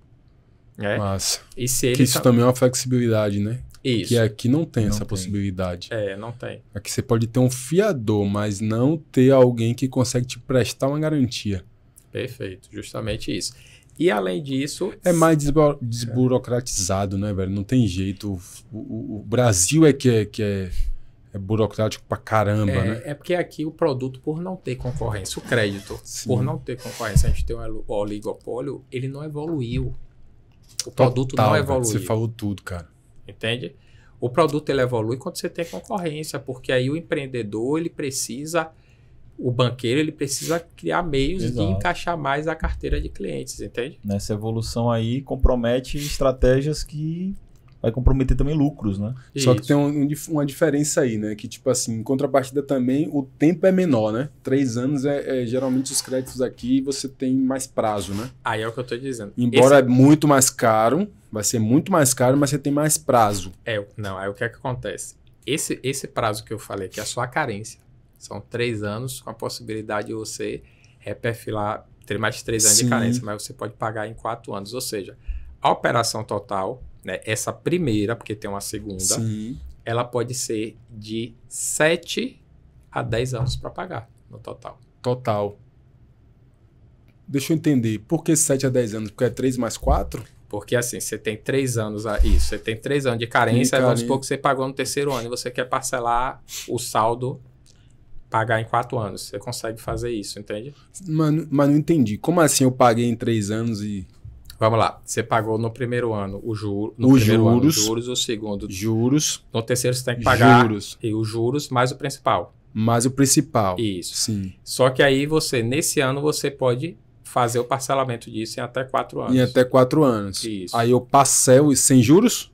Né? Massa. E se ele Que isso também é uma flexibilidade, né? Isso. Que aqui não tem Não essa tem. possibilidade. Não tem. Aqui você pode ter um fiador, mas não ter alguém que consegue te prestar uma garantia. Perfeito, justamente isso. E além disso... É mais desburocratizado, né, velho? Não tem jeito. O Brasil é que é burocrático pra caramba, né? É porque aqui o produto, por não ter concorrência, o crédito, Sim. por não ter concorrência, a gente tem um oligopólio, ele não evoluiu. O produto Total, não velho, evoluiu. Você falou tudo, cara. Entende? O produto ele evolui quando você tem concorrência, porque aí o empreendedor, ele precisa, o banqueiro, ele precisa criar meios de Exato. encaixar mais a carteira de clientes, entende? Nessa evolução aí, compromete estratégias que vai comprometer também lucros, né? Só que Isso. tem uma diferença aí, né? Que, tipo assim, em contrapartida também, o tempo é menor, né? 3 anos geralmente os créditos aqui você tem mais prazo, né? Aí é o que eu estou dizendo. Embora é muito mais caro, vai ser muito mais caro, mas você tem mais prazo. Não, aí o que é que acontece? Esse prazo que eu falei, que é só a carência, são 3 anos com a possibilidade de você reperfilar, ter mais 3 anos Sim. de carência, mas você pode pagar em 4 anos. Ou seja, a operação total, né, essa primeira, porque tem uma segunda, Sim. ela pode ser de 7 a 10 anos para pagar no total. Total. Deixa eu entender. Por que 7 a 10 anos? Porque é 3 mais 4? Porque assim, você tem 3 anos, você tem 3 anos de carência, aí vamos supor que você pagou no terceiro ano e você quer parcelar o saldo, pagar em 4 anos. Você consegue fazer isso, entende? Mas não entendi. Como assim eu paguei em 3 anos e... Vamos lá, você pagou no primeiro ano os juros, o segundo, Juros. no terceiro você tem que pagar Juros. e os juros mais o principal. Mais o principal. Isso. Sim. Só que aí nesse ano, você pode fazer o parcelamento disso em até 4 anos. Em até 4 anos. Isso. Aí eu parcelo sem juros?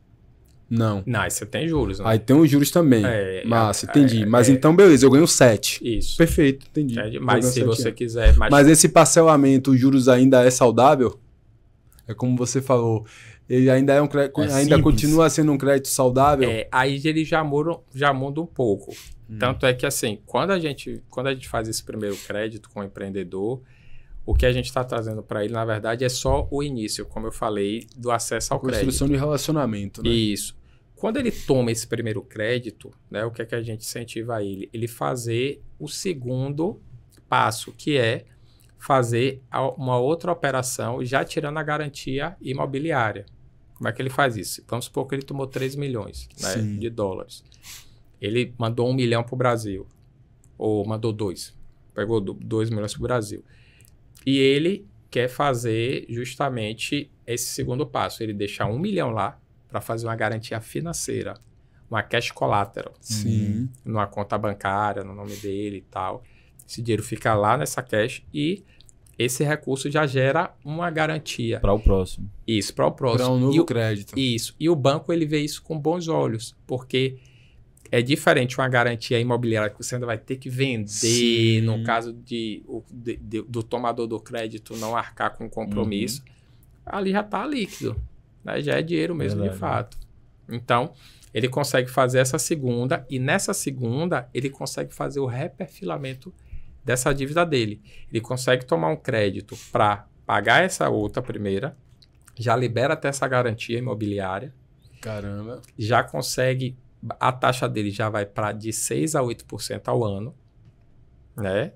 Não. Não, aí você tem juros, né? Aí tem os juros também. Massa, entendi. Mas então, beleza, eu ganho 7. Isso. Perfeito, entendi. Entende? Eu Mas ganho se 7 você anos. quiser... Mas esse parcelamento, os juros ainda é saudável? É como você falou, ele ainda é um crédito, ainda simples. continua sendo um crédito saudável? Aí ele já muda um pouco. Tanto é que assim, quando a gente faz esse primeiro crédito com o empreendedor, o que a gente está trazendo para ele, na verdade, é só o início, como eu falei, do acesso ao crédito. Construção de relacionamento, né? Isso. Quando ele toma esse primeiro crédito, né, o que é que a gente incentiva ele? Ele fazer o segundo passo, que é fazer uma outra operação já tirando a garantia imobiliária. Como é que ele faz isso? Vamos supor que ele tomou 3 milhões, né, de dólares. Ele mandou 1 milhão para o Brasil. Ou mandou 2. Pegou 2 milhões para o Brasil. E ele quer fazer justamente esse segundo passo. Ele deixar 1 milhão lá para fazer uma garantia financeira. Uma cash collateral. Sim. Numa conta bancária, no nome dele e tal. Esse dinheiro fica lá nessa cash e esse recurso já gera uma garantia. Para o próximo. Isso, para o próximo. Para um novo crédito. Isso. E o banco, ele vê isso com bons olhos, porque é diferente uma garantia imobiliária que você ainda vai ter que vender, Sim. no caso do tomador do crédito não arcar com compromisso. Ali já está líquido, né? Já é dinheiro mesmo, Verdade, de fato. Então, ele consegue fazer essa segunda, e nessa segunda, ele consegue fazer o reperfilamento dessa dívida dele. Ele consegue tomar um crédito para pagar essa outra primeira, já libera até essa garantia imobiliária, Caramba. já consegue, a taxa dele já vai para de 6% a 8% ao ano, né?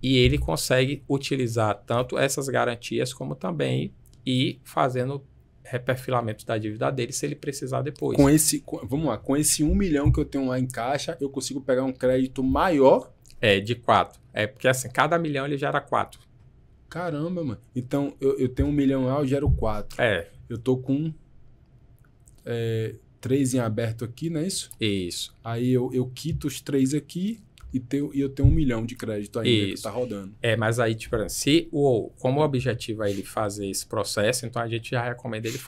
E ele consegue utilizar tanto essas garantias como também ir fazendo reperfilamento da dívida dele se ele precisar depois. Vamos lá, com esse 1 milhão que eu tenho lá em caixa, eu consigo pegar um crédito maior De 4. Porque assim, cada milhão ele gera 4. Caramba, mano. Então, eu tenho 1 milhão lá, eu gero 4. Eu tô com 3 em aberto aqui, não é isso? Isso. Aí eu quito os 3 aqui e eu tenho 1 milhão de crédito ainda que tá rodando. Mas aí, tipo, como o objetivo é ele fazer esse processo, então a gente já recomenda ele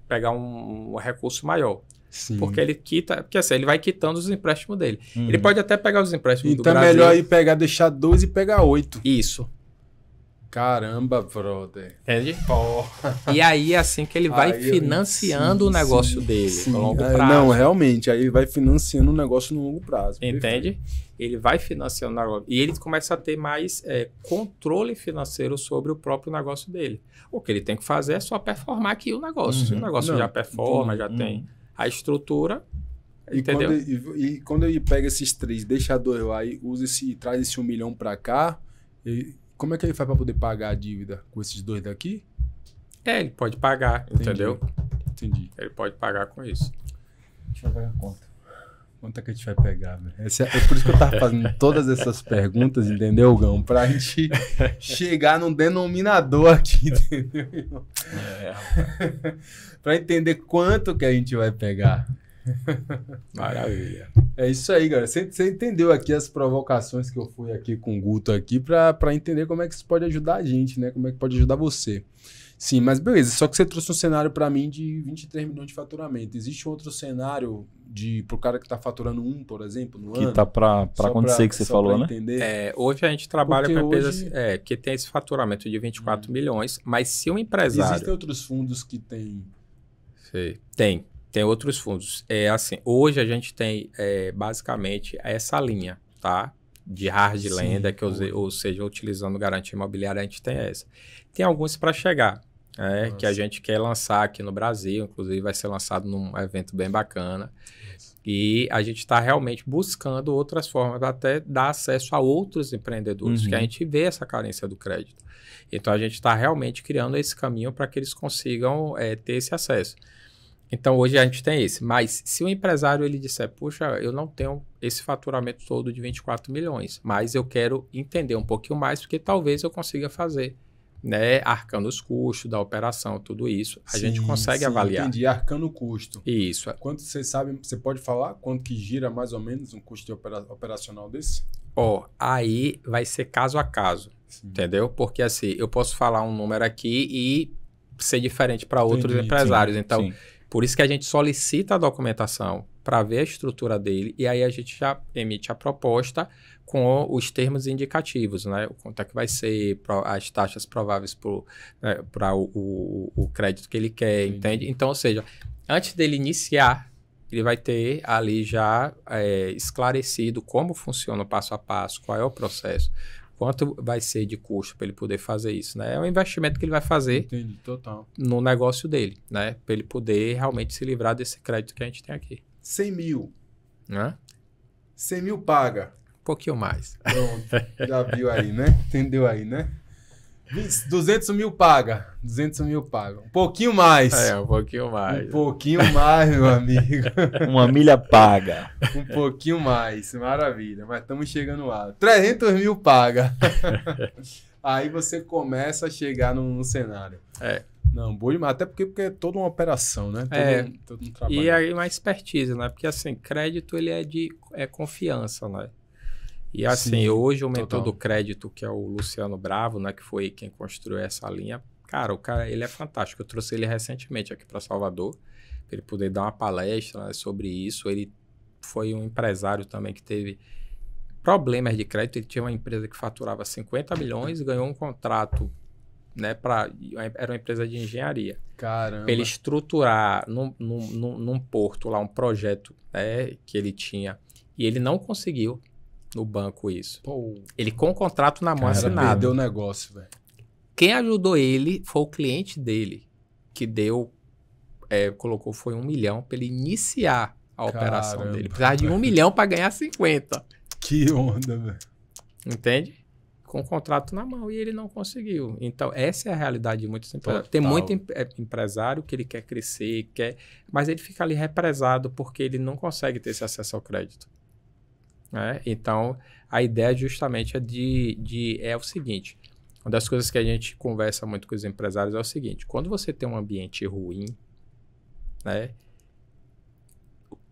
pegar um recurso maior. Sim. Porque ele quita, porque assim, ele vai quitando os empréstimos dele. Ele pode até pegar os empréstimos do Então é Brasil. melhor aí deixar 2 e pegar 8. Isso. Caramba, brother. Entende? E aí é assim que ele vai financiando o negócio dele no longo prazo. Não, realmente, aí vai financiando o negócio no longo prazo. Entende? Perfeito. Ele vai financiando o negócio. E ele começa a ter mais controle financeiro sobre o próprio negócio dele. O que ele tem que fazer é só performar aqui o negócio. Se o negócio já performa, já tem a estrutura, entendeu? E quando ele pega esses 3, deixa 2 lá e traz esse 1 milhão para cá, como é que ele faz para poder pagar a dívida com esses 2 daqui? Ele pode pagar, entendeu? Entendi. Ele pode pagar com isso. Deixa eu pegar a conta. Quanto é que a gente vai pegar, velho? É por isso que eu tava fazendo todas essas perguntas, entendeu, Gão? Pra gente chegar num denominador aqui, entendeu? Pra entender quanto que a gente vai pegar. Maravilha. É isso aí, galera. Você entendeu aqui as provocações que eu fui aqui com o Guto aqui pra entender como é que isso pode ajudar a gente, né? Como é que pode ajudar você. Sim, mas beleza. Só que você trouxe um cenário pra mim de 23 milhões de faturamento. Existe outro cenário pro cara que tá faturando 1, por exemplo, no ano? Que tá pra acontecer que você falou, né? Hoje a gente trabalha com empresas que tem esse faturamento de 24 milhões, mas se um empresário... Existem outros fundos que tem... Tem outros fundos. Assim, hoje a gente tem basicamente essa linha, tá? De hard lender, ou seja, utilizando garantia imobiliária, a gente tem essa. Tem alguns para chegar, que a gente quer lançar aqui no Brasil, inclusive vai ser lançado num evento bem bacana. E a gente está realmente buscando outras formas de até dar acesso a outros empreendedores, porque a gente vê essa carência do crédito. Então, a gente está realmente criando esse caminho para que eles consigam ter esse acesso. Então, hoje a gente tem esse. Mas se o empresário ele disser, puxa, eu não tenho esse faturamento todo de 24 milhões, mas eu quero entender um pouquinho mais, porque talvez eu consiga fazer, né, arcando os custos da operação, tudo isso, a gente consegue avaliar. Entendi, arcando o custo. Isso. Quanto você sabe, você pode falar quanto que gira mais ou menos um custo operacional desse? Aí vai ser caso a caso, entendeu? Porque assim, eu posso falar um número aqui e ser diferente para outros empresários. Então, por isso que a gente solicita a documentação para ver a estrutura dele e aí a gente já emite a proposta com os termos indicativos, né? O quanto é que vai ser, as taxas prováveis para o crédito que ele quer, entende? Então, ou seja, antes dele iniciar, ele vai ter ali já esclarecido como funciona o passo a passo, qual é o processo, quanto vai ser de custo para ele poder fazer isso, né? É um investimento que ele vai fazer no negócio dele, né? Para ele poder realmente se livrar desse crédito que a gente tem aqui. 100 mil. Né? 100 mil paga. Um pouquinho mais. Pronto, já viu aí, né? Entendeu aí, né? 200 mil paga. 200 mil paga. Um pouquinho mais. Um pouquinho mais. Um pouquinho mais, meu amigo. Uma milha paga. Um pouquinho mais. Maravilha. Mas estamos chegando lá. 300 mil paga. Aí você começa a chegar no cenário. Não, boa demais. Até porque é toda uma operação, né? Todo um trabalho. E aí uma expertise, né? Porque assim, crédito ele é de confiança, né? E assim, hoje o mentor do crédito, que é o Luciano Bravo, né? Que foi quem construiu essa linha. Cara, o cara, ele é fantástico. Eu trouxe ele recentemente aqui para Salvador, para ele poder dar uma palestra, né, sobre isso. Ele foi um empresário também que teve problemas de crédito. Ele tinha uma empresa que faturava 50 milhões e ganhou um contrato, né, era uma empresa de engenharia. Caramba. Para ele estruturar num porto lá um projeto, né, que ele tinha. E ele não conseguiu no banco isso. Ele com o contrato na mão assinado. Perdeu o negócio, velho. Quem ajudou ele foi o cliente dele, que colocou foi 1 milhão para ele iniciar a operação dele. Ele precisava de 1 milhão para ganhar 50. Que onda, velho. Entende? Com o contrato na mão e ele não conseguiu. Então, essa é a realidade de muitos empresários. Tem muito empresário que ele quer crescer, mas ele fica ali represado porque ele não consegue ter esse acesso ao crédito. né? Então, a ideia justamente é o seguinte, uma das coisas que a gente conversa muito com os empresários é o seguinte, quando você tem um ambiente ruim, né,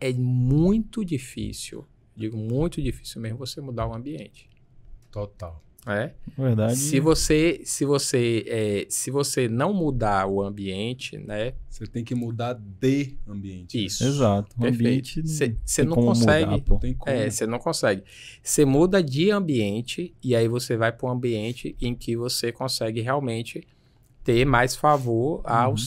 é muito difícil, digo muito difícil mesmo você mudar o ambiente. Total. Né? Verdade. Se você não mudar o ambiente, né? Você tem que mudar de ambiente. Isso. Exato. O Perfeito. ambiente Você não consegue. Mudar, pô. Não tem como. Você não consegue. Você muda de ambiente e aí você vai para um ambiente em que você consegue realmente ter mais favor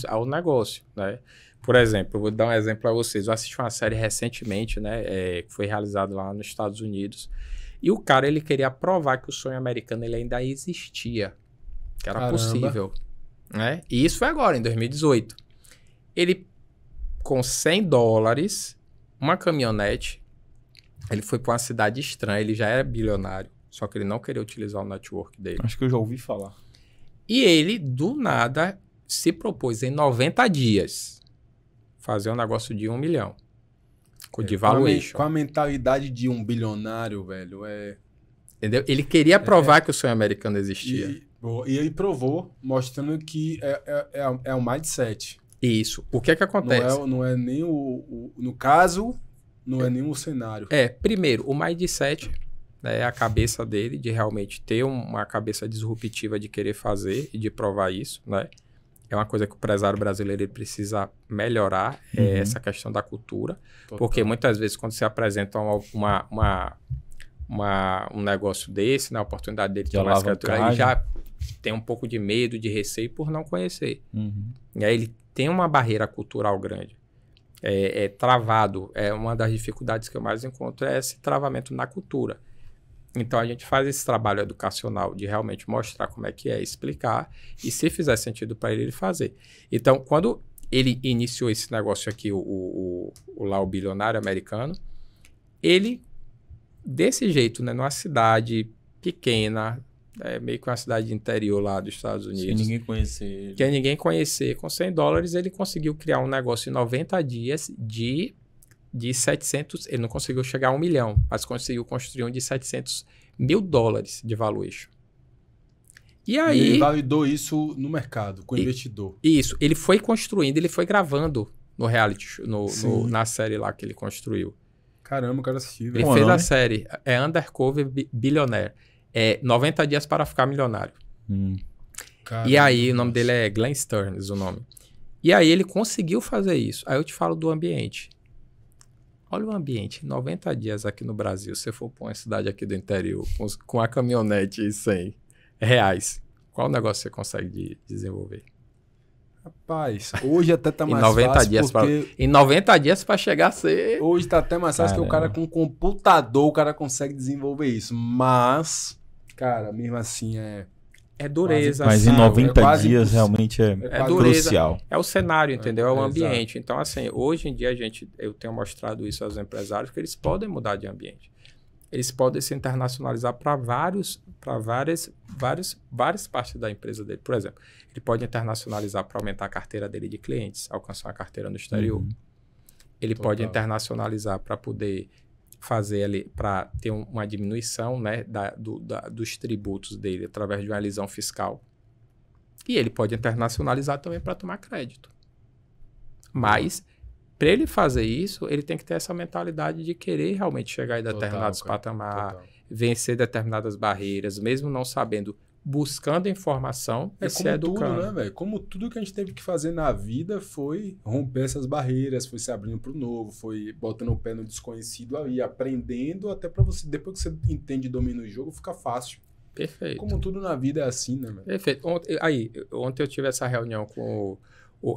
ao negócio, né? Por exemplo, eu vou dar um exemplo para vocês. Eu assisti uma série recentemente, né? Que foi realizada lá nos Estados Unidos. E o cara, ele queria provar que o sonho americano ele ainda existia. Que era possível. Né? E isso foi agora, em 2018. Ele, com $100, uma caminhonete, ele foi para uma cidade estranha. Ele já era bilionário, só que ele não queria utilizar o network dele. Acho que eu já ouvi falar. E ele, do nada, se propôs em 90 dias fazer um negócio de 1 milhão. De valuation. Com a mentalidade de um bilionário, velho, Entendeu? Ele queria provar que o sonho americano existia. E ele provou, mostrando que é um mindset. Isso. O que acontece? Não é nem no caso, não é nem o cenário. Primeiro, o mindset é a cabeça dele de realmente ter uma cabeça disruptiva de querer fazer e de provar isso, né? É uma coisa que o empresário brasileiro ele precisa melhorar, essa questão da cultura. Total. Porque muitas vezes quando você apresenta um negócio desse, né, a oportunidade dele de uma escritura, ele já tem um pouco de medo, de receio por não conhecer. E aí ele tem uma barreira cultural grande. É travado. Uma das dificuldades que eu mais encontro é esse travamento na cultura. Então, a gente faz esse trabalho educacional de realmente mostrar como é que é, explicar, e se fizer sentido para ele fazer. Então, quando ele iniciou esse negócio aqui, o bilionário americano, ele, desse jeito, né, numa cidade pequena, meio que uma cidade de interior lá dos Estados Unidos. Sem ninguém conhecer. Sem ninguém conhecer. Com $100, ele conseguiu criar um negócio em 90 dias de 700, ele não conseguiu chegar a 1 milhão, mas conseguiu construir um de $700 mil de valuation. E aí... ele validou isso no mercado, com o investidor. Isso. Ele foi construindo, ele foi gravando no reality show, na série lá que ele construiu. Caramba, eu quero assistir. Ele fez a série, Undercover Billionaire. 90 dias para ficar milionário. Caramba, e aí, o nome dele é Glenn Stearns, o nome. E aí, ele conseguiu fazer isso. Aí eu te falo do ambiente. Olha o ambiente, 90 dias aqui no Brasil, se você for para uma cidade aqui do interior, com a caminhonete e R$100, qual negócio você consegue desenvolver? Rapaz, hoje até tá mais 90 fácil dias porque... Em 90 dias para chegar a ser... Hoje tá até mais fácil que o cara com computador, o cara consegue desenvolver isso. Mas, cara, mesmo assim é dureza. Mas em 90 dias realmente é dureza, crucial. É o cenário, entendeu? É o ambiente. Exato. Então, assim, hoje em dia eu tenho mostrado isso aos empresários que eles podem mudar de ambiente. Eles podem se internacionalizar para várias partes da empresa dele. Por exemplo, ele pode internacionalizar para aumentar a carteira dele de clientes, alcançar uma carteira no exterior. Ele pode internacionalizar para poder fazer ali, para ter uma diminuição, né, dos tributos dele através de uma elisão fiscal. E ele pode internacionalizar também para tomar crédito. Mas, para ele fazer isso, ele tem que ter essa mentalidade de querer realmente chegar em determinados patamares, vencer determinadas barreiras, mesmo não sabendo, buscando informação e se educando. Tudo, né, velho? Como tudo que a gente teve que fazer na vida foi romper essas barreiras, foi se abrindo para o novo, foi botando o pé no desconhecido ali, aprendendo até para você, depois que você entende e domina o jogo, fica fácil. Perfeito. Como tudo na vida é assim, né, velho? Perfeito. Ontem eu tive essa reunião com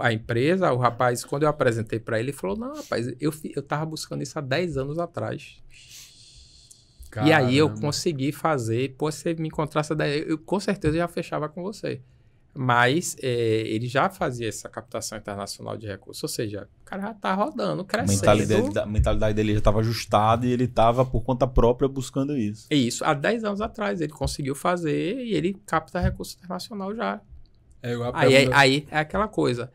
a empresa, o rapaz, quando eu apresentei para ele, ele falou, não, rapaz, eu tava buscando isso há 10 anos atrás. Caramba. E aí eu consegui fazer, pô, se você me encontrasse, eu com certeza já fechava com você. Mas ele já fazia essa captação internacional de recursos, ou seja, o cara já está rodando, crescendo. A mentalidade dele já estava ajustada e ele estava por conta própria buscando isso. Isso, há 10 anos atrás ele conseguiu fazer e ele capta recurso internacional já. Aí é aquela coisa.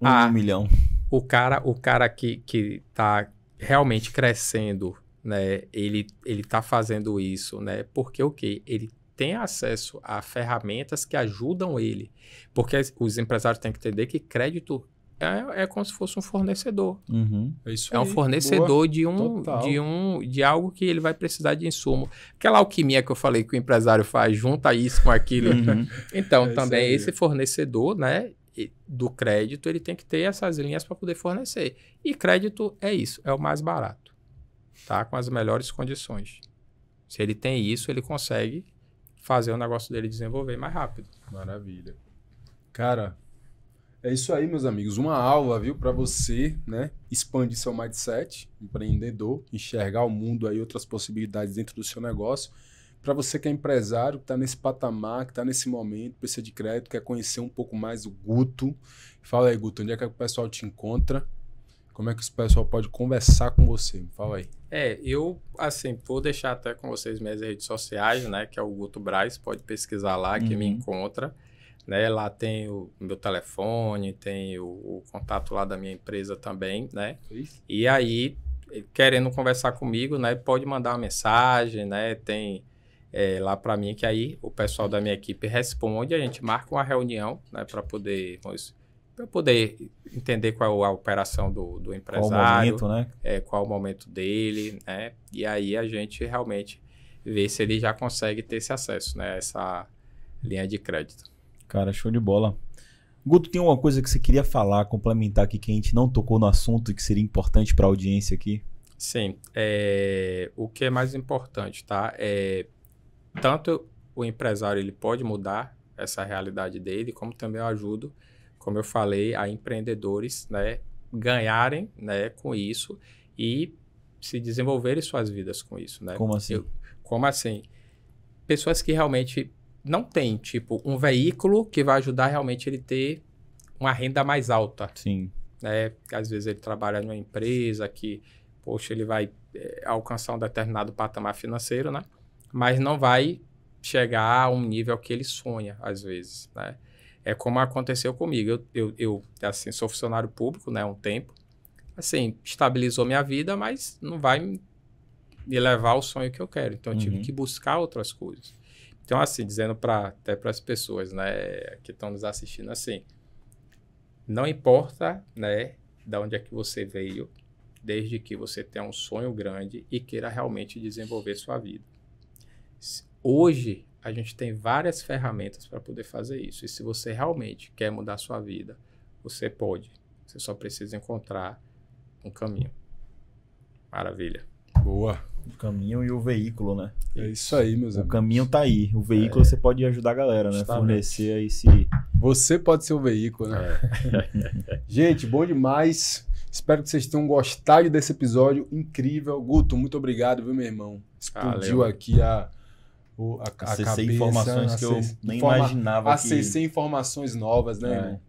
1 milhão. O cara que está realmente crescendo né, ele está fazendo isso, né, porque o quê? Ele tem acesso a ferramentas que ajudam ele. Porque os empresários têm que entender que crédito é como se fosse um fornecedor. Uhum. É isso É um aí, fornecedor boa. de algo que ele vai precisar de insumo. Aquela alquimia que eu falei que o empresário faz, junta isso com aquilo. Uhum. Então, É também isso aí. esse fornecedor, né, do crédito, ele tem que ter essas linhas para poder fornecer. E crédito é isso, é o mais barato, tá? Com as melhores condições. Se ele tem isso, ele consegue fazer o negócio dele desenvolver mais rápido. Maravilha. Cara, é isso aí, meus amigos. Uma aula, viu, para você, né, expandir seu mindset, empreendedor, enxergar o mundo aí, outras possibilidades dentro do seu negócio. Para você que é empresário, que está nesse patamar, que está nesse momento, precisa de crédito, quer conhecer um pouco mais o Guto. Fala aí, Guto, onde é que o pessoal te encontra? Como é que o pessoal pode conversar com você? Fala aí. Eu, assim, vou deixar até com vocês minhas redes sociais, né, que é o Guto Braz, pode pesquisar lá que me encontra. Né, lá tem o meu telefone, tem o contato lá da minha empresa também, né? Isso. E aí, querendo conversar comigo, né, pode mandar uma mensagem, né? Tem lá para mim que aí o pessoal da minha equipe responde, a gente marca uma reunião, né, para poder entender qual é a operação do empresário, Qual o momento, né? Qual o momento dele, né? E aí a gente realmente vê se ele já consegue ter esse acesso, né? Essa linha de crédito. Cara, show de bola. Guto, tem uma coisa que você queria falar, complementar aqui que a gente não tocou no assunto e que seria importante para a audiência aqui? Sim. O que é mais importante, tá? Tanto o empresário ele pode mudar essa realidade dele, como também eu ajudo, como eu falei, a empreendedores, né, ganharem, né, com isso e se desenvolverem suas vidas com isso, né? Como assim? Como assim? Pessoas que realmente não têm, tipo, um veículo que vai ajudar realmente ele ter uma renda mais alta. Sim. Né? Às vezes ele trabalha numa empresa que, poxa, ele vai alcançar um determinado patamar financeiro, né? Mas não vai chegar a um nível que ele sonha, às vezes, né? É como aconteceu comigo. Eu assim, sou funcionário público, né, há um tempo. Assim, estabilizou minha vida, mas não vai me levar ao sonho que eu quero. Então, eu tive que buscar outras coisas. Então, assim, dizendo até para as pessoas, né, que estão nos assistindo, assim, não importa, né, de onde é que você veio, desde que você tenha um sonho grande e queira realmente desenvolver sua vida. Hoje, a gente tem várias ferramentas para poder fazer isso. E se você realmente quer mudar sua vida, você pode. Você só precisa encontrar um caminho. Maravilha. Boa. O caminho e o veículo, né? É isso aí, meus amigos. O caminho tá aí. O veículo você pode ajudar a galera, né? Justamente. Fornecer aí esse... Você pode ser o veículo, né? Gente, bom demais. Espero que vocês tenham gostado desse episódio incrível. Guto, muito obrigado, viu, meu irmão? Explodiu aqui a acessei cabeça. informações que eu nem imaginava. Acessei informações novas, né, irmão?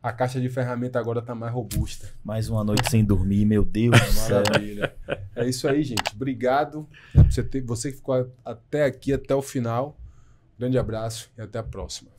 A caixa de ferramenta agora tá mais robusta. Mais uma noite sem dormir, meu Deus do céu. Maravilha. É isso aí, gente. Obrigado. Você que ficou até aqui, até o final. Grande abraço e até a próxima.